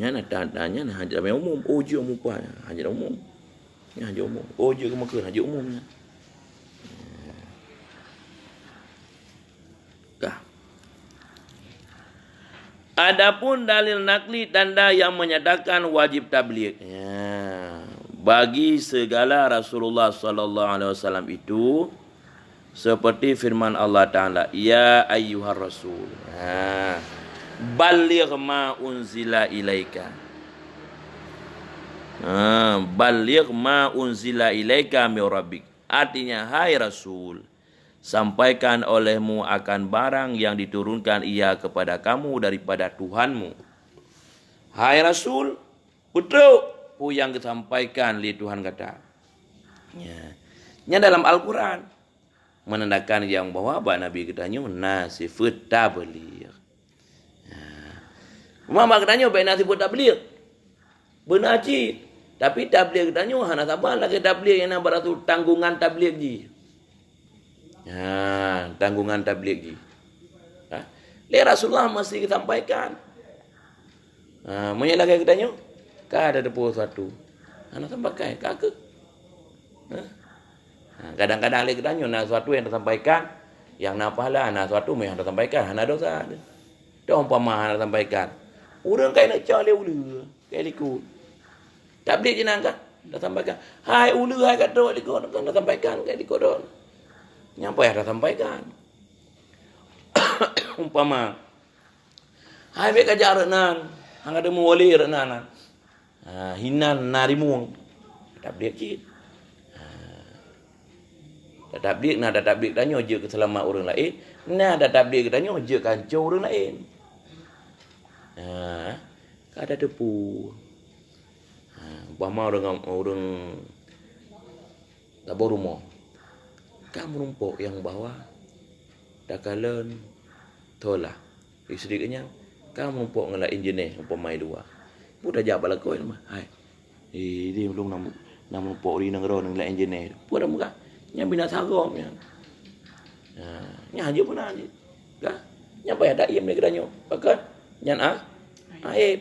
nyana tandanya nah hajat umum uji umum pa hajat umum ni hajat umum uji ke maka hajat umumnya kah adapun dalil nakli tanda yang menyatakan wajib tabligh ya bagi segala Rasulullah sallallahu alaihi wasallam itu seperti firman Allah Taala ya ayyuhar rasul baligh ma unzila ilaika baligh ma unzila ilaika min rabbik artinya hai rasul sampaikan olehmu akan barang yang diturunkan ia kepada kamu daripada Tuhanmu hai rasul betul pu yang disampaikan li Tuhan kata nya dalam Al-Quran menandakan yang bahwa Nabi katanya nasifut tabligh Mama katanya baik nasib tabligh. Benar cik. Tapi tabligh katanya hana sabar lagi tabligh yang nak beratur tanggungan tabligh ji. Tanggungan tabligh ji. Le Rasulullah masih sampaikan. Monya lagi katanya ka ada depo satu. Hana sampaikan kakak. Kadang-kadang le katanya nak sesuatu yang disampaikan yang nak pahala nak sesuatu yang disampaikan hana dosa. Dah umpama hana sampaikan. Urang kai nak cari ulu, kai likut. Tabligh je nak dah sampaikan. Hai ulu hai kat dok likut dah sampaikan kai likut dok. Nyampai dah sampaikan. Umpama hai be kajar nan, hang ada muwali nan. Hinan narimuang. Tabligh je. Tabligh nak ada tabligh tanya je keselamat orang lain, nak ada tabligh tanya je kancur orang lain. Ada depu. Umpama orang tabur rumah. Kamu rumpuk yang bawa dakalan tolah. Isteri kenyang. Kamu rumpuk ngala engineer umpama dua. Budak jawab lah kau ni. Hai. Dia belum nam rumpuk ri nang ro nang la engineer. Budak muka. Nya bina sagom nya. Nya aja pun aja. Kah? Nya payah dak iem ni kedanyo. Pakat nyan aib.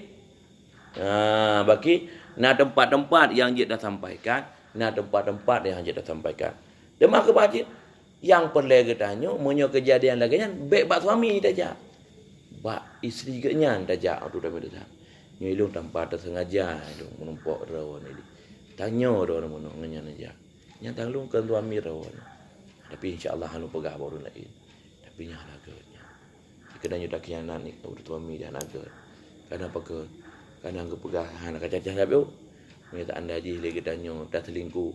Bagi na tempat-tempat yang dia dah sampaikan, na tempat-tempat yang dia dah sampaikan. Demah ke bajit yang perle kedanyo monyo kejadian lagi nyan baik bak suami daja. Bak isteri ke nyan daja tu dah dah. Nyilung tanpa tersengaja tu menumpuk rawan ini. Tanyo do mono ngan aja. Nya tanglung kan suami rawan. Tapi insya-Allah anu pegah baru lain. Tapi nya laganya. Kedanyo dak kianan ni tu suami dah naga. Karena apa ke? Karena angka pegah anak cacah sabe. Minta anda ji lagi kedanyo dah selingkuh.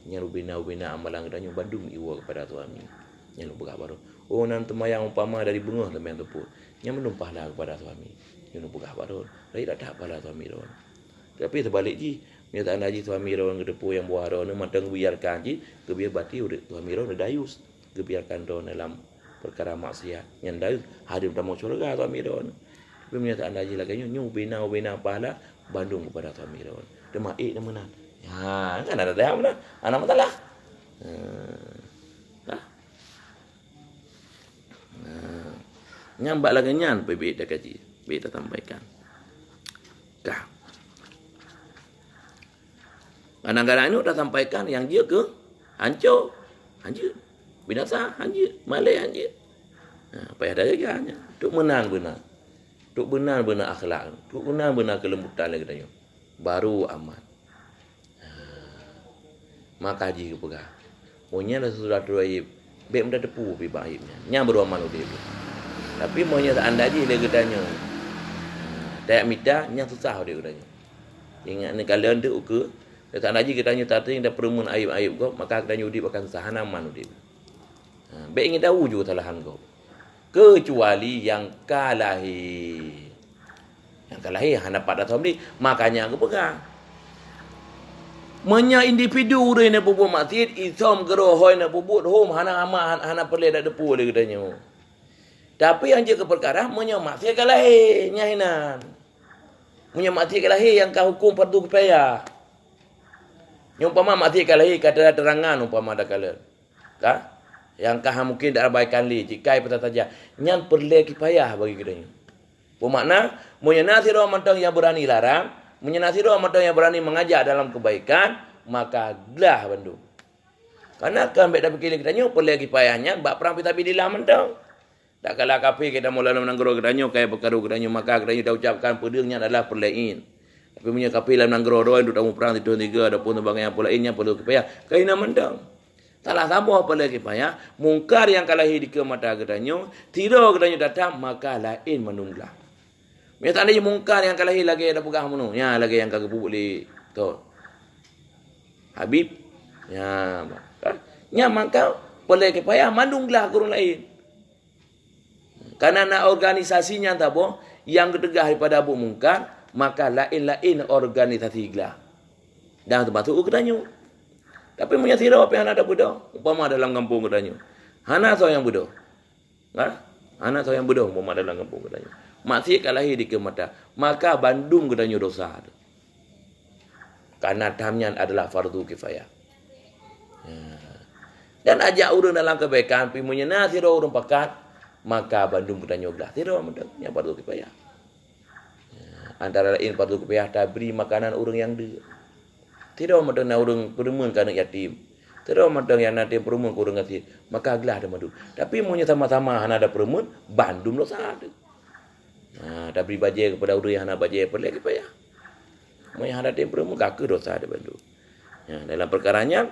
Nya rubina amalan kedanyo Bandung iwa kepada suami. Nya lu pegah baru. Oh nan temayang umpama dari bengah temayang tepuk. Nya menumpahlah kepada suami. Nya lu pegah baru. Lai tak pada suami ron. Tapi terbalik ji, minta anda ji suami ron ke depu yang buah ron matang biarkan ji, kebiar bati udah suami ron dayus. Kebiarkan ron dalam perkara maksiat. Nya dayus hadir dalam syurga suami ron. Tapi minta anda ji lagi nyu bina pahala Bandung kepada suami ron. Demak nama mana? Ya, kan ada dah mana? Anak matalah. Nyambak lagi nyan PB dah kaji. Kita sampaikan. Kah. Kadang-kadang ini dah sampaikan yang dia ke hancur. Binasa hancur, malai hancur. Payah dah jaga hanya. Tuk menang benar. Tuk benar-benar akhlak. Tuk benar-benar kelembutan lagi tanya. Baru aman. Maka haji ke pegah. Monya dah sudah terbaik. Baik mudah tepu pi baiknya. Nya beramal dia. Tapi monya tak anda haji lagi tanya. Tak minta yang susah dia katanya. Ingat ni kalau anda ke tak haji kita tanya tadi dah perumun aib-aib kau maka kita nyudi akan susah hanaman dia. Baik ingin tahu juga kesalahan kau. Kecuali yang kalahi. Yang kalahi hana pada suami makanya aku pegang. Menya individu dia nak buat maksiat isom gerohoi nak buat hom hana amah hana perle dak depu dia katanya. Tapi yang je ke perkara menya maksiat kalahi nyahinan. Menya maksiat kalahi yang kau hukum fardu kifayah. Umpama maksiat kalahi kata terangan umpama dak kala. Kah? Yang kah mungkin dak abaikan li jika peta saja. Nyan perle kifayah bagi kita. Bermakna menya nasiro mantang yang berani larang, menya nasiro mantang yang berani mengajak dalam kebaikan, maka gelah bandu. Karena kan beda fikir kita nyu perle kifayahnya bak perang fisabilillah mantang. Tak kala kafir kita mula menangguro kedanyo kaya perkara kedanyo maka kedanyo dah ucapkan pedangnya adalah perlein. Tapi punya kafir dalam nangguro doa duk tamu perang itu tiga ada pun bang yang perleinnya perlu kifayah. Kaina mendang. Salah satu apa lagi kifayah, mungkar yang kalahi di ke mata kedanyo, tidak kedanyo datang maka lain menunglah. Minta ada mungkar yang kalahi lagi ada pegang menu. Ya lagi yang kagak bubuk li tu. Habib. Ya. Nya maka perlu kifayah mandunglah kurang lain. Karena nak organisasinya tak apa, yang ketegah daripada Abu Mungkar, maka lain-lain organisasi gelah. Dan termasuk kedanyo. Tapi punya sirap apa yang ada bodoh, umpama dalam kampung kedanyo. Hana so yang bodoh. Hana so yang bodoh umpama dalam kampung kedanyo. Masih kalahi di kemata, maka Bandung kedanyo dosa. Karena tamnya adalah fardu kifayah. Dan ajak orang dalam kebaikan, pimunya nasiro orang pakat, maka Bandung kedanyo belah tidak mendapatnya fardu kifayah. Antara lain fardu kifayah tabri makanan orang yang dia. Tidak mendapatnya orang perumun kana yatim. Tidak mendapatnya yang nanti perumun orang yatim. Maka gelah ada madu. Tapi monya sama-sama hana ada perumun, Bandung dosa ada. Tabri bajai kepada orang yang hana bajai perlu kifayah. Monya hana ada perumun kaki dosa ada Bandung. Dalam perkaranya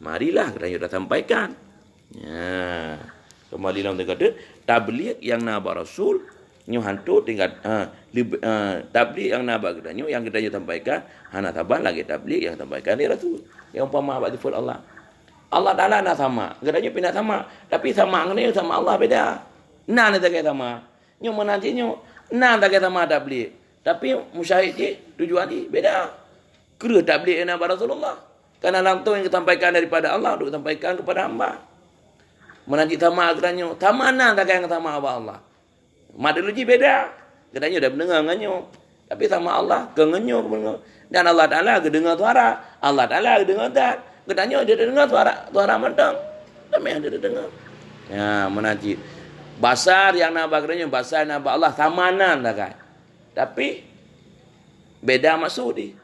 marilah kedanyo dah sampaikan. Kembali dalam kata tabligh yang naba Rasul nyu hantu tingkat tabligh yang naba kedanyo yang kedanyo sampaikan hana tabah lagi tabligh yang sampaikan di Rasul yang umpama abad diful Allah Taala nak sama kedanyo pindah sama tapi sama ngene sama Allah beda nan tak sama nyu menanti nyu nan tak sama tabligh tapi musyahid je tujuan dia beda kira tabligh yang naba Rasulullah karena langsung yang disampaikan daripada Allah untuk disampaikan kepada hamba. Menanti sama kedanyo, tamana tak yang sama Allah. Maduluji beda. Kedanyo dah mendengar nganyo. Tapi sama Allah kengenyo mendengar. Dan Allah Taala kedengar suara. Allah Taala kedengar tak. Kedanyo dia dengar suara mentang. Tapi yang dia dengar. Ya, menanti Basar yang nak baganya basar nak Allah tamanan dah kan. Tapi beda maksud dia.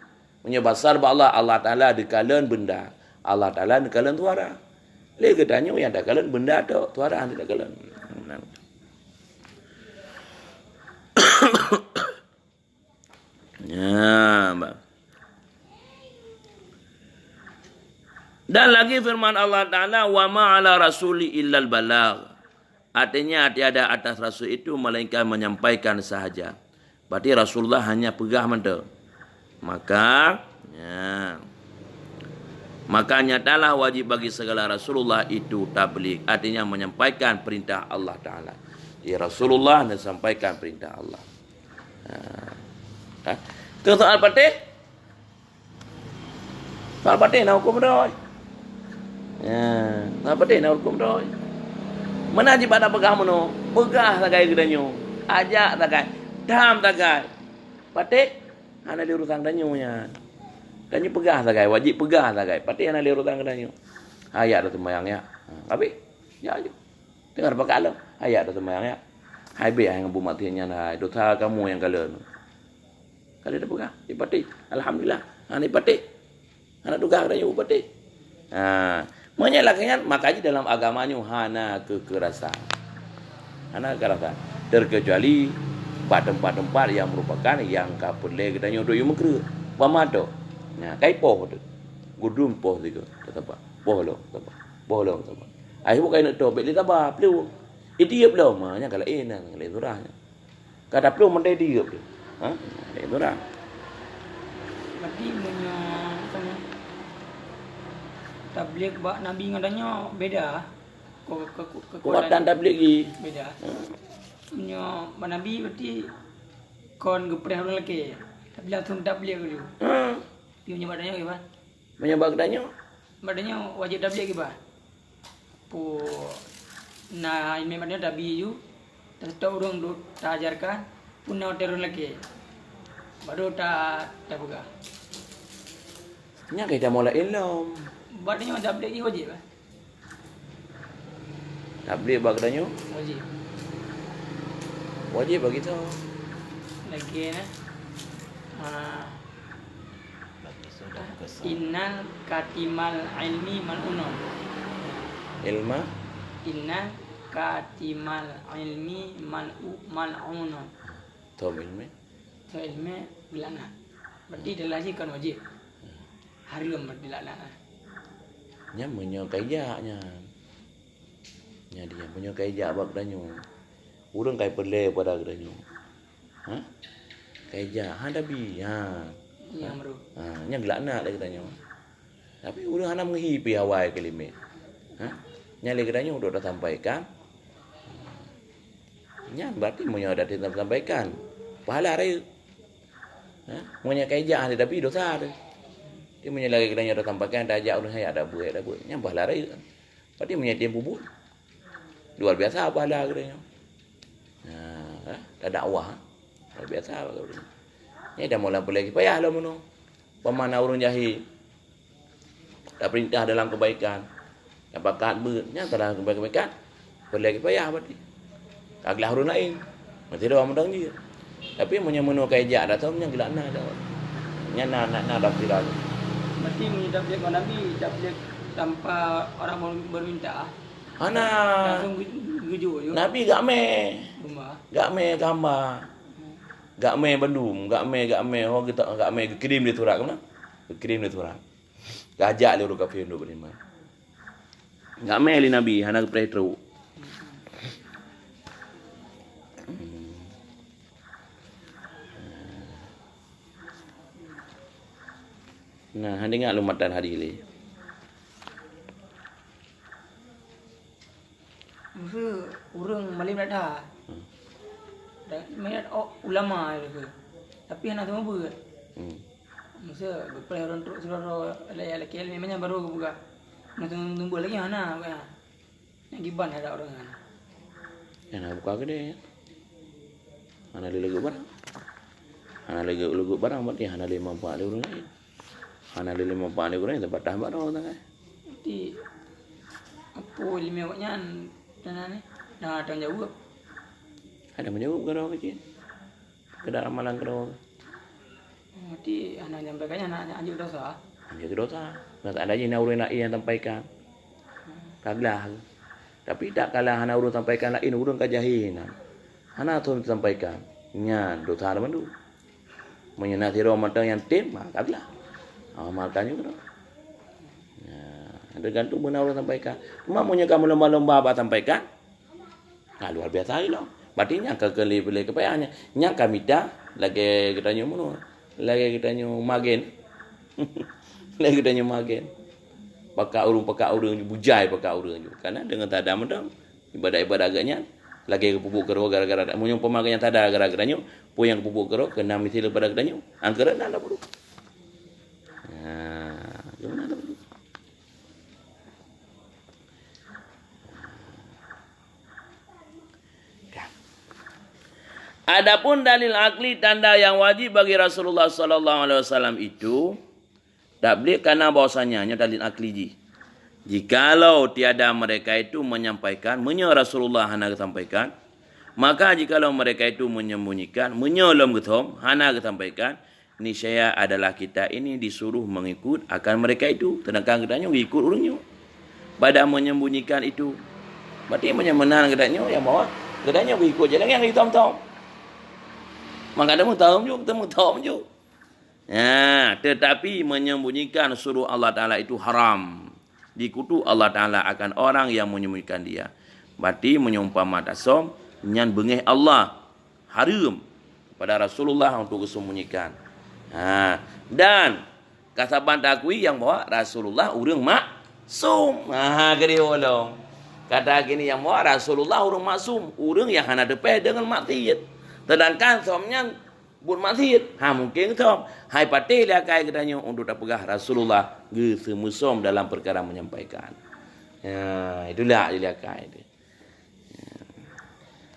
Punya basar ba Allah, Allah Taala dekalan benda. Allah Taala dekalan tuara. Le katanya yang dekalan benda tu, tuara anda dekalan. Ya, bang. Dan lagi firman Allah Ta'ala, wa ma'ala rasuli illal balagh. Artinya tiada atas rasul itu melainkan menyampaikan sahaja. Berarti Rasulullah hanya pegang mata. Maka nyatalah wajib bagi segala Rasulullah itu tabligh. Artinya menyampaikan perintah Allah Ta'ala. Ya Rasulullah dan sampaikan perintah Allah. Ke soal patih? Soal patih nak hukum dah. Soal patih nak hukum dah. Mana je pada pegang mano? Pegah tak gaya gedanyo. Ajak tak gaya. Dam tak gaya. Patih? Ana dia urusan danyonya. Danyo pegah tak gaya. Wajib pegah tak gaya. Patih ana dia urusan gedanyo. Ayat dah sembahyang ya. Habis? Ya aja. Dengar pakai alam. Ayat dah sembahyang ya. Hai be yang bu matinya nah. Dosa kamu yang kalian. Kalau dia pegang, dia patih. Alhamdulillah. Ana patih. Ana duga gedanyo patih. Menyalahkan makanya dalam agamanya hana kekerasan. Hana kekerasan. Terkecuali tempat-tempat yang merupakan yang kapule katanya do yung mekre. Pamado. Nah, kai poh tu. Gudum poh tiga tempat. Poh lo tempat. Poh lo tempat. Ai bukan nak to beli tabah pelu. Dia belum nya kalau enak le surahnya. Kada pelu mendai dia tu. Le surah. Berarti punya tabligh bak Nabi ngadanya beda. Kekuatan tabligh lagi. Beda. Punya Nabi berarti kon gepreh orang lelaki. Tapi langsung tabligh dulu. Punya badannya ke bah? Punya badannya? Badannya wajib tabligh ke bah? Po nah ini badannya Nabi ju. Tahu orang tu tak ajarkan pun nak terus lelaki. Baru tak buka. Nya kita mula ilmu. Badannya tabligh wajib bah? Tabligh badannya? Wajib. Wajib bagi tu. Lagi na. Bagi sudah kesal. Innal katimal ilmi mal'unun. Ilma? Innal katimal ilmi mal'unun. Tahu ilmu? So ilmi bilana. Berarti dia lagi kan wajib. Haram berdilana. Nya menyo kaijaknya. Nya dia menyo kaijak badannya. Urang kai perle pada gedanyo. Kaijak hadabi. Yang baru. Nya gelakna le gedanyo. Tapi urang hana menghi pi awai kelime. Nya le gedanyo udah sampaikan. Nya berarti menyo ada sampaikan. Pahala raya. Menyo kaijak ada tapi dosa ada. Dia menyo lagi gedanyo udah sampaikan dah ajak urang saya ada buat. Nya pahala raya. Berarti menyo dia bubur. Luar biasa pahala gedanyo. Dah dakwah. Luar biasa gedanyo. Ni dah mula lagi payah lah mono. Pemana urang jahil. Dah perintah dalam kebaikan. Yang bakat bernya dalam kebaikan. Lagi payah berarti. Kaglah urang lain. Mesti dah mudang dia. Tapi menyo kaijak dah tahu nya gelakna dah. Nya nak dah viral. Berarti tabligh Nabi tabligh tanpa orang berminta. Ana Langsung gujuk je. Nabi gak me. Rumah. Gak me gambar. Gak me bandum, gak me oh kita gak me kirim dia turak mana? Kirim dia turak. Gajak dia urut kafir duk beriman. Gak me li Nabi hana pretro. Nah, hande ngak lumatan hari ni. Masa orang Malaysia berada. Mayat ulama itu. Tapi anak semua buat. Masa berpelai orang teruk seluruh lelaki memangnya baru buka. Masa tumbuh lagi anak bukan. Yang giban ada orang kan. Yang buka ke dia. Anak lagi barang. Anak lagi barang berarti anak lagi mampu ada orang lain. Anak lagi mampu ada orang lain tempat tambah orang tak. Jadi apa ilmu awaknya dan ni? Nah, ada jawab. Ada menjawab ke orang kecil. Kedar amalan ke orang. Nanti anak nyampaikannya anak anjuk dosa. Jadi dosa. Tak ada je nak urang lain yang sampaikan. Kaglah. Tapi tak kalah hana urang sampaikan lain urang kajahinan. Hana tu sampaikan. Nya dosa ada mandu. Menyenati roh matang yang tim, kaglah. Amalkannya ke. Tergantung mana orang sampaikan. Cuma punya kamu lomba-lomba apa sampaikan? Nah, luar biasa lah. Berarti yang kekeli-keli kepayahannya. Yang kami dah lagi kita nyomono. Lagi kita nyomagen. Lagi kita nyomagen. Pakak urung bujai pakak urung juga. Karena dengan tak ada medang ibadah-ibadah agaknya lagi kepupuk kero gara-gara munyung pemaganya tak ada gara-gara nyo. Pu yang kepupuk kero kena misil pada kita nyo. Angkara nak ada perlu. Nah, gimana ada perlu? Adapun dalil akli tanda yang wajib bagi Rasulullah sallallahu alaihi wasallam itu tak boleh karena bahwasanya dalil akli ji. Jikalau tiada mereka itu menyampaikan, Rasulullah hana sampaikan, maka jikalau mereka itu menyembunyikan, lom getom hana sampaikan, niscaya adalah kita ini disuruh mengikut akan mereka itu. Sedangkan katanya mengikut urungnya. Pada menyembunyikan itu, berarti menyemenan katanya yang bawa katanya mengikut jalan yang hitam-hitam. Maka temu tahu juga. Ya, tetapi menyembunyikan suruh Allah Ta'ala itu haram. Dikutu Allah Ta'ala akan orang yang menyembunyikan dia. Berarti menyumpama tasom, nyan bengih Allah. Haram pada Rasulullah untuk disembunyikan. Dan kasaban takui yang bawa Rasulullah urang maksum. Keriolong. Kata gini yang bawa Rasulullah urang maksum. Urang yang hana depan dengan maksiat. Sedangkan somnya buat maksiat. Mungkin som. Hai patih dia kai katanya untuk tak pegah Rasulullah gesemusom dalam perkara menyampaikan. Ya, itulah dia kai dia.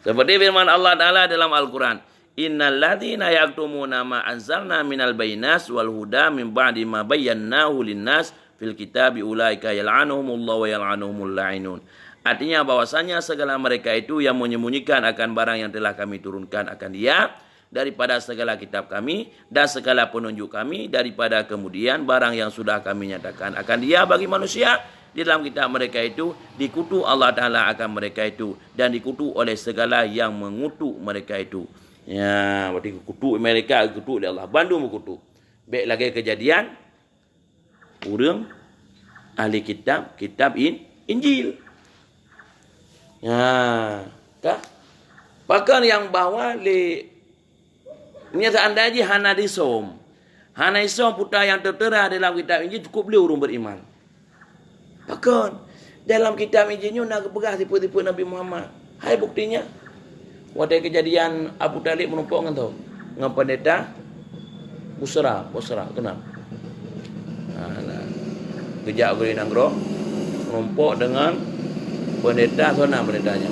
Seperti firman Allah Taala dalam Al-Qur'an, "Innal ladzina yaktumuna ma anzalna minal bayinas wal huda min ba'di ma bayyanahu lin-nas fil kitabi ulaika yal'anuhumullahu wa yal'anuhumul la'inun." Artinya bahwasanya segala mereka itu yang menyembunyikan akan barang yang telah kami turunkan akan dia daripada segala kitab kami dan segala penunjuk kami daripada kemudian barang yang sudah kami nyatakan akan dia bagi manusia di dalam kitab mereka itu dikutu Allah Ta'ala akan mereka itu dan dikutu oleh segala yang mengutuk mereka itu. Ya, berarti kutu mereka kutu oleh Allah. Bandung kutu. Baik lagi kejadian urang ahli kitab Injil. Ya, kah? Bahkan yang bawa le kenyataan daji hana disom. Hana isom putra yang tertera dalam kitab Injil cukup boleh urung beriman. Bahkan dalam kitab Injilnya nak kepegah tipu-tipu Nabi Muhammad. Hai buktinya. Waktu kejadian Abu Talib menumpuk dengan tu. Dengan pendeta Busra, kenapa? Kejak beri nanggro menumpuk dengan pendeta sana pendetanya.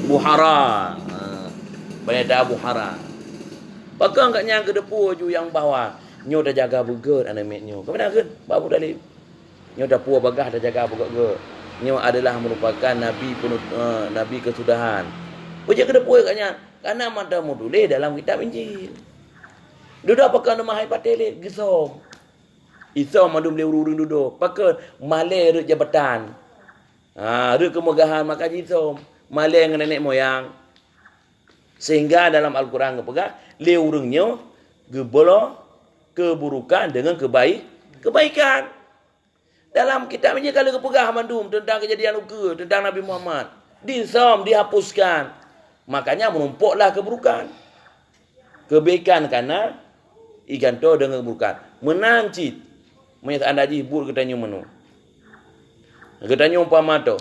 Buhara. Pendeta Buhara. Pakai agaknya ke depu ju yang bawah. Nyo dah jaga bugut anak nyo. Kemana kan? Babu Talib. Nyo dah puas bagah dah jaga bugut. Nyo adalah merupakan nabi kesudahan. Puja ke depu agaknya. Karena mata module dalam kitab Injil. Duduk pakai nama hai patelit gesom. Isom madum le urung duduk. Pakai malai ruk jabatan. Ruk kemegahan maka jisom. Malai dengan nenek moyang. Sehingga dalam Al-Quran kepegang le urungnya gebolo keburukan dengan kebaikan. Dalam kitab ini kalau kepegah mandum tentang kejadian uka tentang Nabi Muhammad disom dihapuskan. Makanya menumpuklah keburukan. Kebaikan karena ikan to dengan keburukan. Menancit. Menyatakan daji hibur ketanya menu. Ketanya umpama to.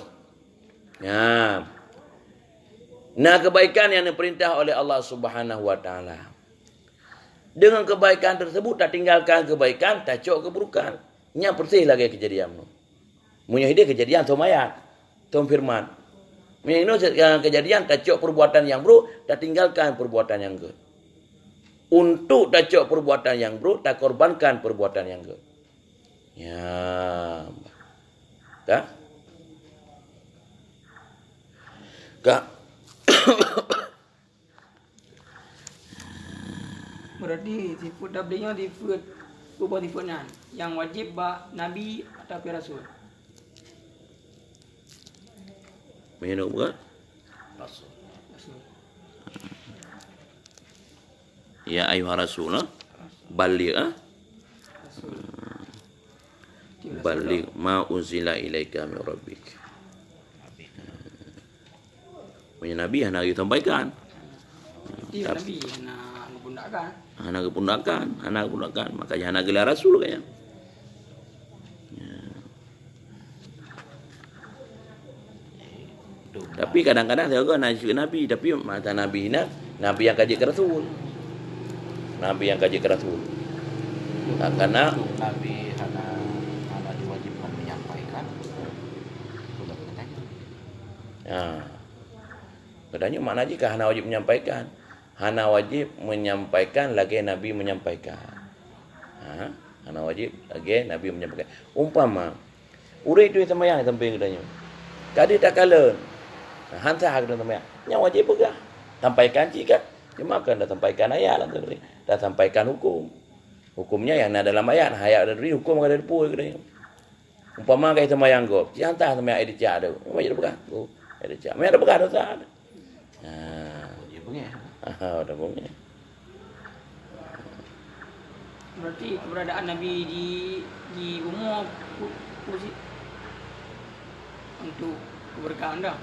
Ya. Nah kebaikan yang diperintah oleh Allah Subhanahu wa taala. Dengan kebaikan tersebut tak tinggalkan kebaikan, tak cok keburukan. Nya persih lagi kejadian tu. Munya ide kejadian tu mayat. Tu firman. Munya ini kejadian tak cok perbuatan yang buruk, tak tinggalkan perbuatan yang good. Untuk tak cok perbuatan yang buruk, tak korbankan perbuatan yang good. Ya. Tak? Kak. Berarti sifat dablinya sifat ubah sifatnya. Yang wajib ba nabi atau rasul. Minum ke? Rasul. Rasul. Ya ayuha rasul, baligh Rasul. baligh ma unzila ilaika min rabbik. Nabi. Punya nabi hana sampaikan. Dia nabi nak menggunakan. Hana kepundakan, makanya hana gelar rasul kayaknya. Tapi kadang-kadang saya juga nabi, tapi mata nabi nabi yang kaji ke rasul. Nabi yang kaji ke rasul. Nah, karena Nabi hana diwajibkan menyampaikan. Sudah katanya. Katanya mana jika hana wajib menyampaikan. Hana wajib menyampaikan lagi nabi menyampaikan. Hana wajib lagi nabi menyampaikan. Umpama urip tu sembahyang sampai katanya. Kadi tak kala. Hantar ke dalam ayat. Yang wajib pegang. Sampaikan jika. Cuma kan dah sampaikan ayat lah. Dah sampaikan hukum. Hukumnya yang ada dalam ayat. Ayat ada dari hukum ada depu. Umpama kaya sembahyang kau. Dia hantar sama ayat dicak ada. Wajib pegang. Ayat dicak. Ayat ada pegang dosa ada. Wajib punya. Ada punya. Berarti keberadaan nabi di umur untuk keberkahan dah.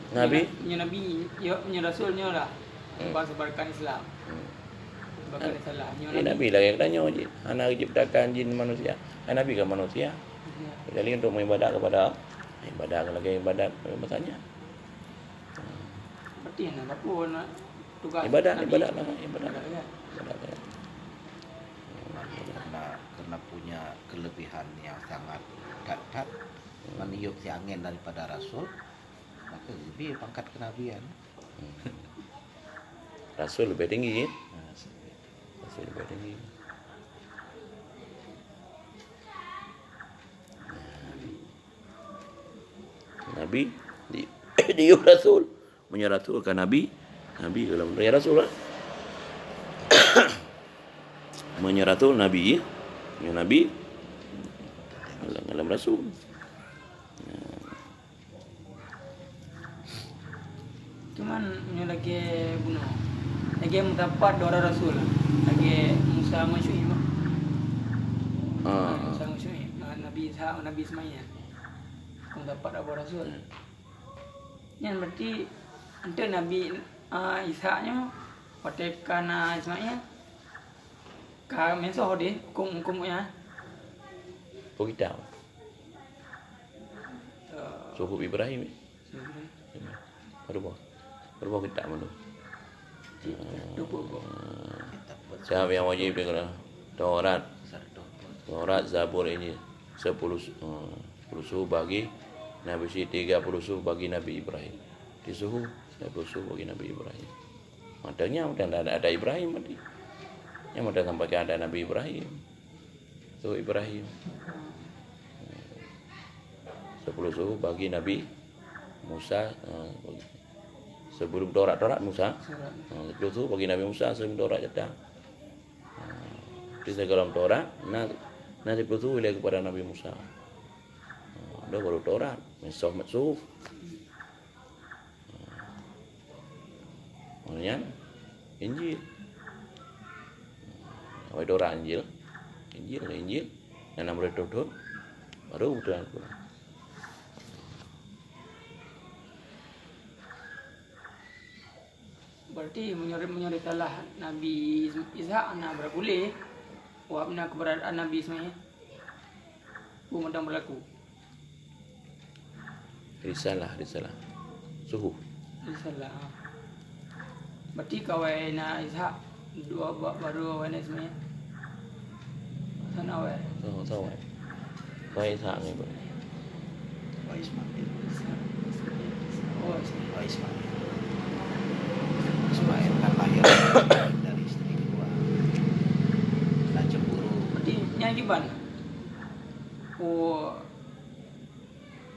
Nabi? Nabi, punya rasulnya lah. Sebarkan Islam. Sebarkan Islam. Nabi lagi katanya wajib. Anak ciptakan jin manusia. Nabi kan manusia. Jadi untuk mengibadah kepada lagi ibadat bahasanya. Berarti nak pun tugas Ibadat. Karena punya kelebihan yang sangat dahsyat, meniup si angin daripada Rasul, maka lebih pangkat kenabian. Rasul lebih tinggi. Rasul lebih tinggi. Nabi dia Rasul menyerasulkan Nabi dalam ya Rasul lah. Menyeratul Nabi dalam Rasul. Cuman lagi bunuh. Lagi mendapat doa Rasul. Lagi Musa Masyu'i. Musa Masyu'i. Nabi Ishak, Nabi Ismail. Mendapat doa Rasul. Yang berarti untuk Nabi Ishaknya patekan Ismail. Kami soh deh hukum-hukumnya. Kita. Suku Ibrahim. Baru kita mana? Siapa yang wajib dengan Taurat, Zabur ini 10 suhu bagi Nabi Siti, 30 suhu bagi Nabi Ibrahim. Di suhu 30 suhu bagi Nabi Ibrahim. Maknanya udah ada Ibrahim tadi. Yang mau sampaikan ada Nabi Ibrahim. Suhu Ibrahim. 10 suhu bagi Nabi Musa. Sebelum Taurat Musa. 10 suhu bagi Nabi Musa sebelum Taurat datang. Di dalam Taurat, nah 10 suhu wilayah kepada Nabi Musa. Udah baru Taurat, Mesah Matsuh. Kemudian Injil. Awal Taurat Injil. Dan nomor itu baru udah. Berarti menyoritalah Nabi Ishak nak berboleh. Wabna keberadaan Nabi Ismail. Bumedang berlaku. Risalah. Suhu. Risalah. Berarti kawai na Ishak dua baru awal Ismail. Sana awal. Tahu. Baik sangat ni. Ismail. Oh, Ismail. Ismail kan lahir dari istri kedua. Nah cemburu. Berarti yang giban. Oh,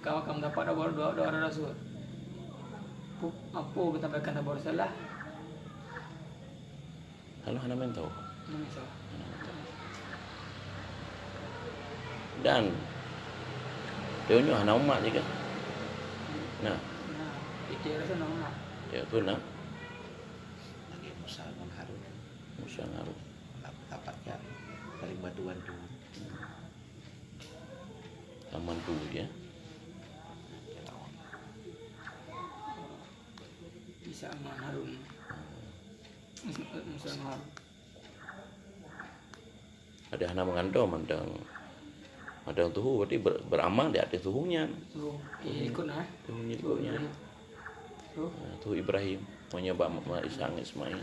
kamu dapat doa Rasul. apa kita baikkan tak salah. Halo hana mentau. Ini so. Dan dia hana umat juga. Nah, Nah, itu rasa nama. ya tu nak Lagi Musa dengan Harun. Musa ngaruh. Dapatnya dari bantuan dulu. Taman tu dia. Bisa dengan Harun. Musa dengan Harun. Ada hana mengandung mandang tuhu berarti beramal di atas tuhunya. So, ikut nah. Tuhunya ikutnya. So, Tuhu Ibrahim menyebab Ishak Ismail.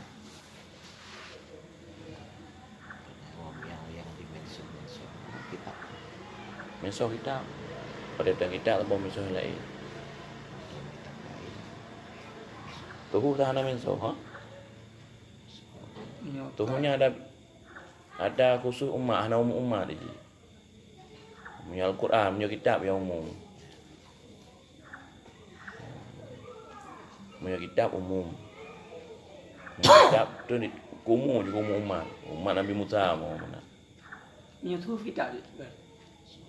Yang dimension kita. Mensoh kita. Pada dah kita atau mensoh lain. Tuhu tak hana mensoh, ha? Tuhunya ada khusus umat, hana umat dia. Punya Al-Quran, punya kitab yang umum. Punya kitab umum. Punya kitab tu kumuh di kumuh umat. Umat Nabi Musa mana. ini tu kita juga.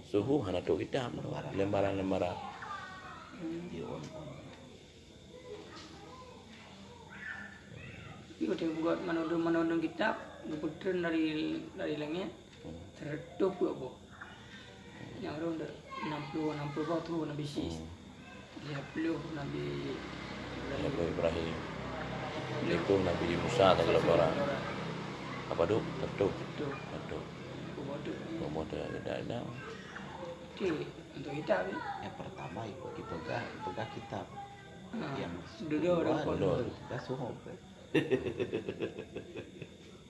Suhu hana tu kitab, lembaran-lembaran. Tapi kalau buat menodong kitab, diputerin dari langit, tertutup apa? Yang orang dah 60 kau tu Nabi Sis, 30 Nabi Nabi Ibrahim. Itu Nabi Musa tak kalau orang. Apa tu? Tertuk. tu, Tertuk. bodoh. Model ada. Okey, untuk kitab ni. Yang pertama ikut dipegang kitab. Yang Duduk kedua dipegang suhu.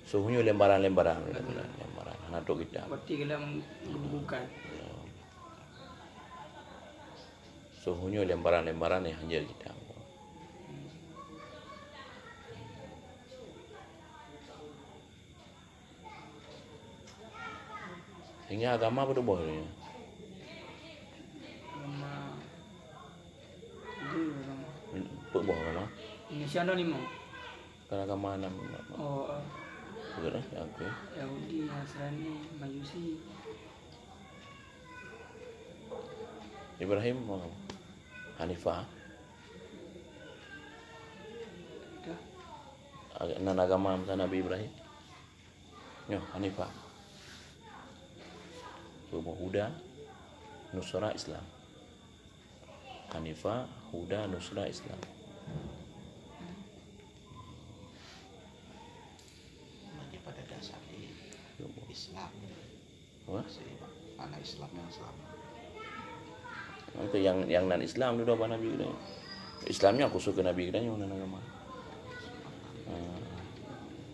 Suhunya lembaran-lembaran. Hana tu kitab. Berarti dalam bukan. Suhunya lembaran-lembaran yang hanya kitab. Sehingga agama berubah ni. Nama itu nama Berubah agama. Indonesia ada 5. Kalau agama 6. Oh, Betul ya, okey. Yahudi, Nasrani, Majusi. Ibrahim Hanifah. Dah. Nan agama Nabi Ibrahim. Yo, Hanifah. Semua Huda, Nusra Islam. Hanifah, Huda, Nusra Islam. Pada dasarnya Islam. Wah, Mana Islam yang selamat. itu yang non Islam dulu apa Nabi kita. Islamnya khusus ke Nabi kita yang non agama.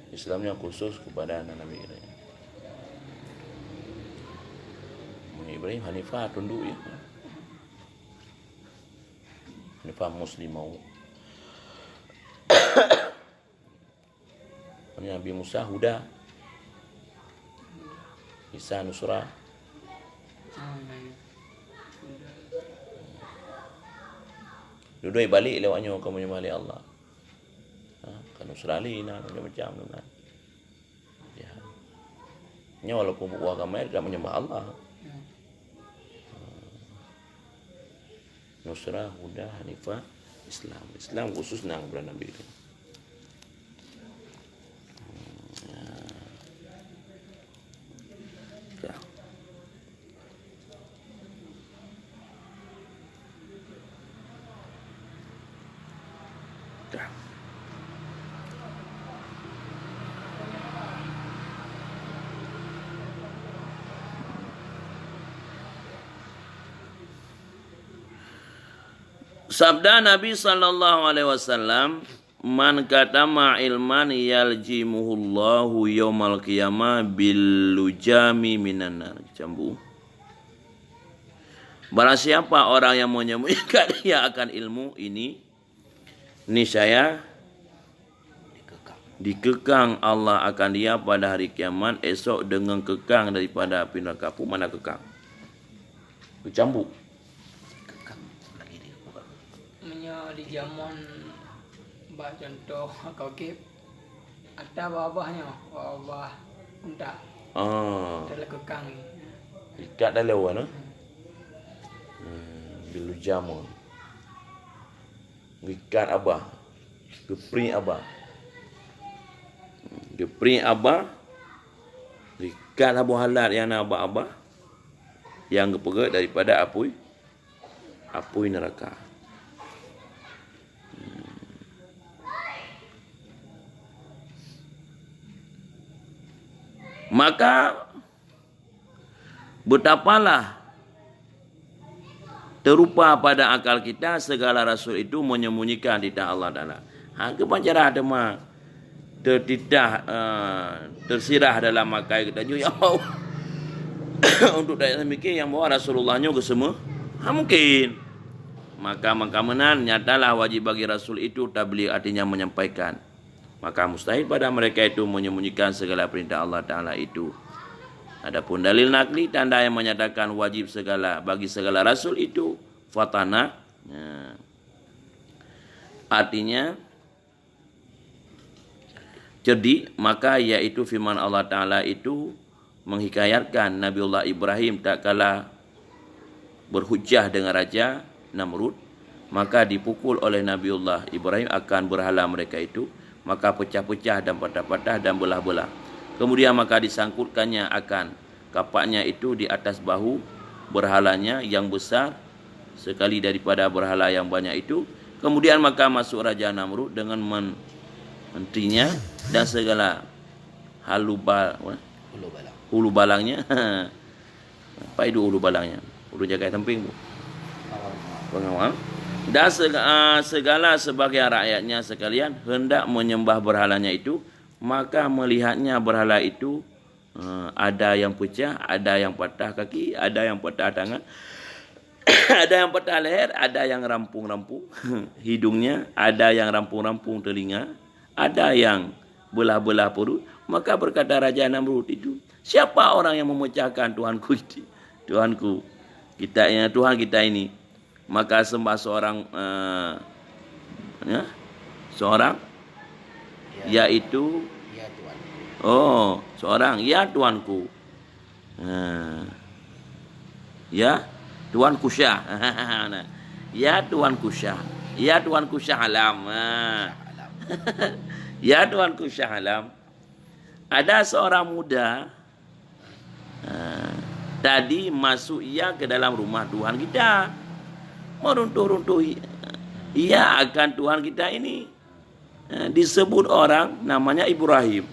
Islamnya khusus kepada Nabi kita. Ibrahim Hanifah tunduk ya. Hanifah Muslimau. Nabi Musa Huda. Isa Nusra. Duduk balik lewatnya kamu menyembah Allah. Kan Nusrali nah macam kan. Ya. Nya walaupun buku agama tidak menyembah Allah. Nusra, Huda, Hanifah, Islam. Islam khusus nang kepada Nabi itu. Dah. Sabda Nabi sallallahu alaihi wasallam, man katama ilman yaljimuhullahu yaumal qiyamah bil lujami minan nar. Cambu. Barang siapa orang yang menyembunyikan dia akan ilmu ini, niscaya dikekang Allah akan dia pada hari kiamat esok dengan kekang daripada api neraka. Mana kekang? Cambuk. Kekang lagi dia. Di zaman Bah contoh kau kip ada bawahnya, bawah unta. Dalam kekang ni. Ikat dah lewa no. Bilu jamu. Ikat abah. Gepring abah. Gepring abah. Ikat abu halat yang nak abah-abah. Yang gepegat daripada apui neraka. Maka betapalah terupa pada akal kita segala rasul itu menyembunyikan titah Allah Ta'ala. Kepancarah tema tersirah dalam makai kita juga. Ya Allah. Untuk daya mikir yang bawa Rasulullahnya ke semua. Mungkin. Maka menan nyatalah wajib bagi Rasul itu tabligh, artinya menyampaikan. Maka mustahil pada mereka itu menyembunyikan segala perintah Allah Ta'ala itu. Adapun dalil nakli tanda yang menyatakan wajib segala bagi segala Rasul itu fatana. Artinya cerdik, maka yaitu firman Allah Ta'ala itu menghikayatkan Nabiullah Ibrahim tak kala berhujjah dengan Raja Namrud, maka dipukul oleh Nabiullah Ibrahim akan berhala mereka itu, maka pecah-pecah dan patah-patah dan belah-belah. Kemudian maka disangkutkannya akan kapaknya itu di atas bahu berhalanya yang besar sekali daripada berhala yang banyak itu. Kemudian maka masuk Raja Namrud dengan menterinya dan segala hulu balangnya. Apa itu hulu balangnya? Hulu jagai temping bu. Pengawal. Dan segala sebagian rakyatnya sekalian hendak menyembah berhalanya itu, maka melihatnya berhala itu ada yang pecah, ada yang patah kaki, ada yang patah tangan, ada yang patah leher, ada yang rampung-rampung hidungnya, ada yang rampung-rampung telinga, ada yang belah-belah perut. Maka berkata Raja Namrud itu, siapa orang yang memecahkan Tuhanku itu? Tuhanku kita, Tuhan kita ini. Maka sembah seorang yaitu Ya Tuhan. seorang ya Tuanku. Ya Tuanku Syah. Ya Tuanku Syah. Ya Tuanku Syah Alam. Ya Tuanku Syah Alam. Ada seorang muda tadi masuk ia ke dalam rumah Tuhan kita, meruntuh-runtuh ia akan Tuhan kita ini. Disebut orang namanya Ibrahim.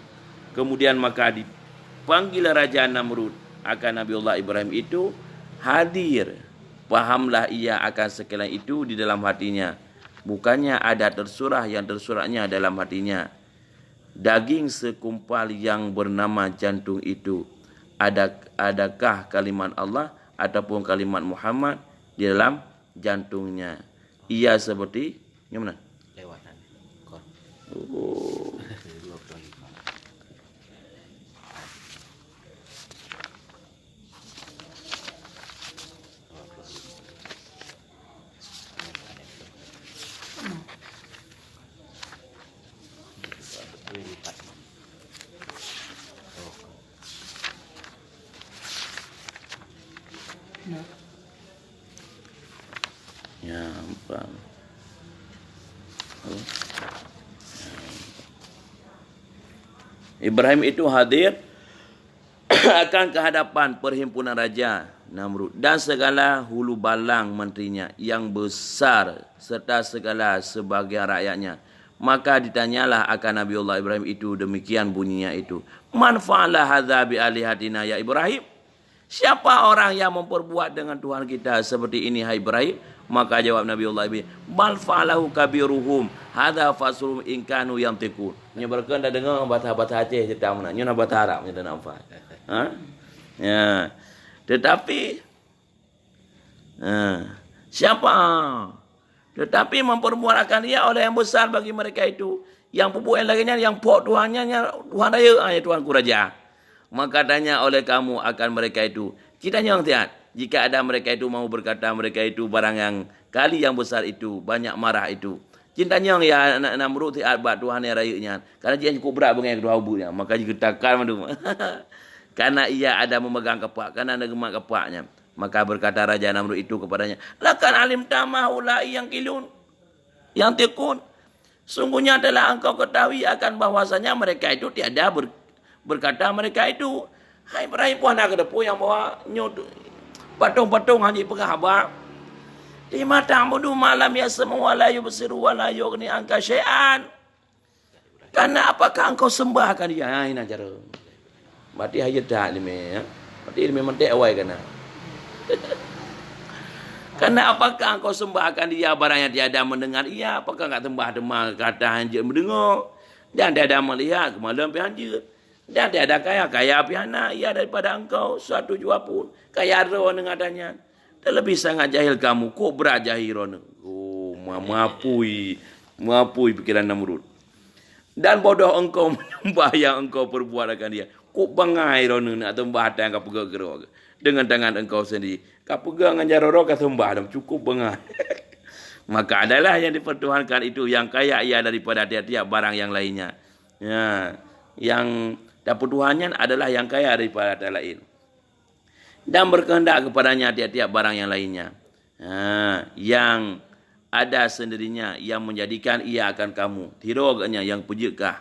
Kemudian maka dipanggil Raja Namrud akan Nabiullah Ibrahim itu hadir. Pahamlah ia akan sekalian itu di dalam hatinya. Bukannya ada tersurah yang tersurahnya dalam hatinya. Daging sekumpal yang bernama jantung itu. Adakah kalimat Allah ataupun kalimat Muhammad di dalam jantungnya? Ia seperti gimana? Lewatan. Kor. Oh. 25. Nah, Ya, faham. Ibrahim itu hadir akan kehadapan perhimpunan Raja Namrud dan segala hulu balang menterinya yang besar serta segala sebagian rakyatnya. Maka ditanyalah akan Nabiullah Ibrahim itu, demikian bunyinya itu. Man fa'ala hadza bi alihatina ya Ibrahim? Siapa orang yang memperbuat dengan Tuhan kita seperti ini hai Ibrahim? Maka jawab Nabiullah Ibrahim, bal fa'alahu kabiruhum hadza fasrum in kanu yantiqun. Nya berkenan dah dengar bahasa Aceh cerita mana? Nya nak bahasa Arab nya dah nampak. Ya. Tetapi siapa? Tetapi memperbuatkan dia oleh yang besar bagi mereka itu. Yang pupuk yang lainnya, yang pok Tuhannya, Tuhan raya, Tuhanku Raja. Maka tanya oleh kamu akan mereka itu. Kitanya orang tiat. Jika ada mereka itu mau berkata mereka itu barang yang kali yang besar itu, banyak marah itu. Cintanya ya anak Namrud ti abat Tuhan yang rayanya. Karena dia cukup berat bengai kedua ubudnya. Maka dia getakan madu. Karena ia ada memegang kepak, karena ada gemak kepaknya. Maka berkata Raja Namrud itu kepadanya, "Lakan alim tamah ulai yang kilun, yang tekun. Sungguhnya adalah engkau ketahui akan bahwasanya mereka itu tiada berkata mereka itu, hai Ibrahim puan nak kedepu yang bawa nyut patung-patung haji penghabar. Di mata mudu malam ya semua layu bersiru walayu ni angka syai'an. Karena apakah engkau sembahkan dia? Ini cara. Mati hayat dah ni me. Mati ni memang tak awai kena. Karena apakah engkau sembahkan dia barang yang tiada mendengar ia? Apakah enggak tembah-tembah kata hanja mendengar? Dan tiada melihat kemaluan hanja. Dan tiada kaya piana ia daripada engkau suatu jua pun. Kaya roh dengan adanya. Terlebih sangat jahil kamu. Kok berat jahil roh? Oh, mapui pikiran Namrud. Dan bodoh engkau menyembah yang engkau perbuat akan dia. Kok bangai roh nak tembah yang kau pegang gerok. Dengan tangan engkau sendiri. Kau pegang dengan jaroro kau sembah. Cukup bangai. Maka adalah yang dipertuhankan itu. Yang kaya ia daripada tiap-tiap barang yang lainnya. Ya, yang dapat Tuhannya adalah yang kaya daripada tiap lain. Dan berkehendak kepadanya tiap-tiap barang yang lainnya. Yang ada sendirinya. Yang menjadikan ia akan kamu. Tiroganya yang pujukah.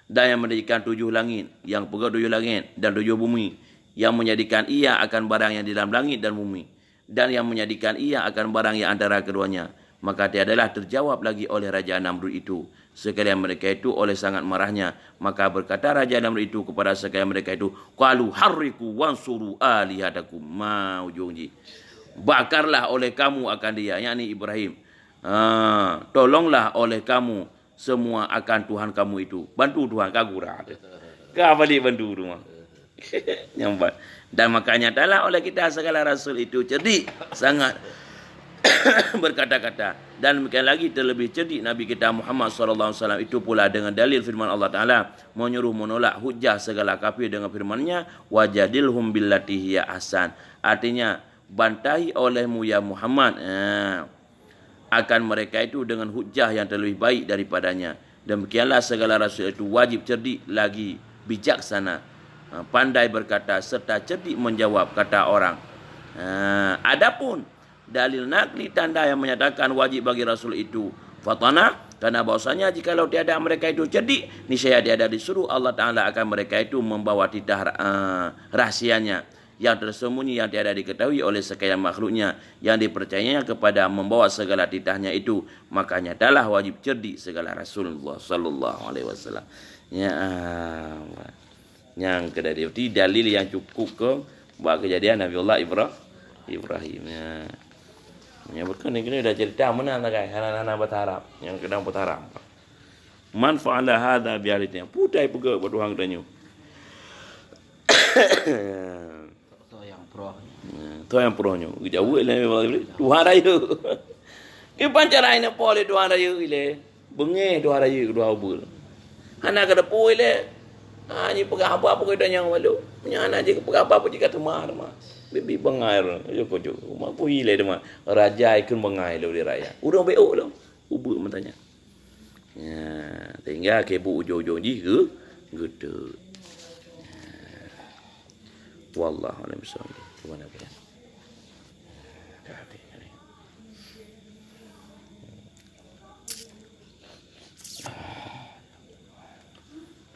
Dan yang menjadikan 7 langit. Yang pegang 7 langit dan 7 bumi. Yang menjadikan ia akan barang yang di dalam langit dan bumi. Dan yang menjadikan ia akan barang yang antara keduanya. Maka tiadalah terjawab lagi oleh Raja Namrud itu. Sekalian mereka itu oleh sangat marahnya. Maka berkata Raja Namrud itu kepada sekalian mereka itu. Qalu harriku wansuru alihatakum. Ujungji. Bakarlah oleh kamu akan dia. Yakni Ibrahim. Tolonglah oleh kamu semua akan Tuhan kamu itu. Bantu Tuhan kagura. Kau balik bantu rumah. Nyambat. Dan makanya adalah oleh kita segala rasul itu cerdik sangat berkata-kata. Dan demikian lagi terlebih cerdik Nabi kita Muhammad SAW itu pula dengan dalil firman Allah Ta'ala menyuruh menolak hujah segala kafir dengan firman-Nya wajadilhum billati hiya ahsan. Artinya bantahi olehmu ya Muhammad akan mereka itu dengan hujah yang terlebih baik daripadanya. Demikianlah segala rasul itu wajib cerdik lagi bijaksana, pandai berkata serta cerdik menjawab kata orang. Adapun dalil nakli tanda yang menyatakan wajib bagi rasul itu fatana, karena bahwasanya jikalau tiada mereka itu cerdik, niscaya tiada disuruh Allah Ta'ala akan mereka itu membawa titah rahsianya yang tersembunyi yang tiada diketahui oleh sekalian makhluknya yang dipercayanya kepada membawa segala titahnya itu. Makanya adalah wajib cerdik segala Rasulullah sallallahu alaihi wasallam. Ya, yang kedai itu dalil yang cukup ke buat kejadian Nabiullah Ibrahim. Ya berkene kene dah cerita mana tak kai anak-anak berharap yang kedang berharap. Man fa'ala hadza bi alidnya. Putai pegak berdoang danyu. Tu yang pronya. Jauh le Tuhan raya. Ke pancarai na pole Tuhan raya ile. Benge Tuhan raya kedua ubul. Anak kada pole. Ni pegah apa ke danya walu. Nya anak je pegah apa jika temar mah. Bibi bengair. Yo kojo. Mak pui le demah. Raja ikun bengair lo di raya. Urang beo lo. Ubul mentanya. Ya, tinggal ke bu ujung-ujung ji ke gedut. Wallahu a'lam bishawab. Tuhan apa ya?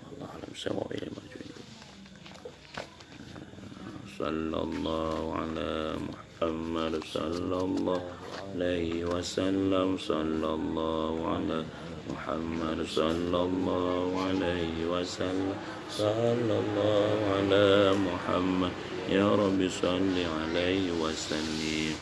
Allah a'lam bishawab ya marju'i. Sallallahu ala Muhammad sallallahu alaihi wasallam sallallahu ala Muhammad sallallahu alaihi wasallam sallallahu ala Muhammad ya Rabbi salli alaihi wasallim.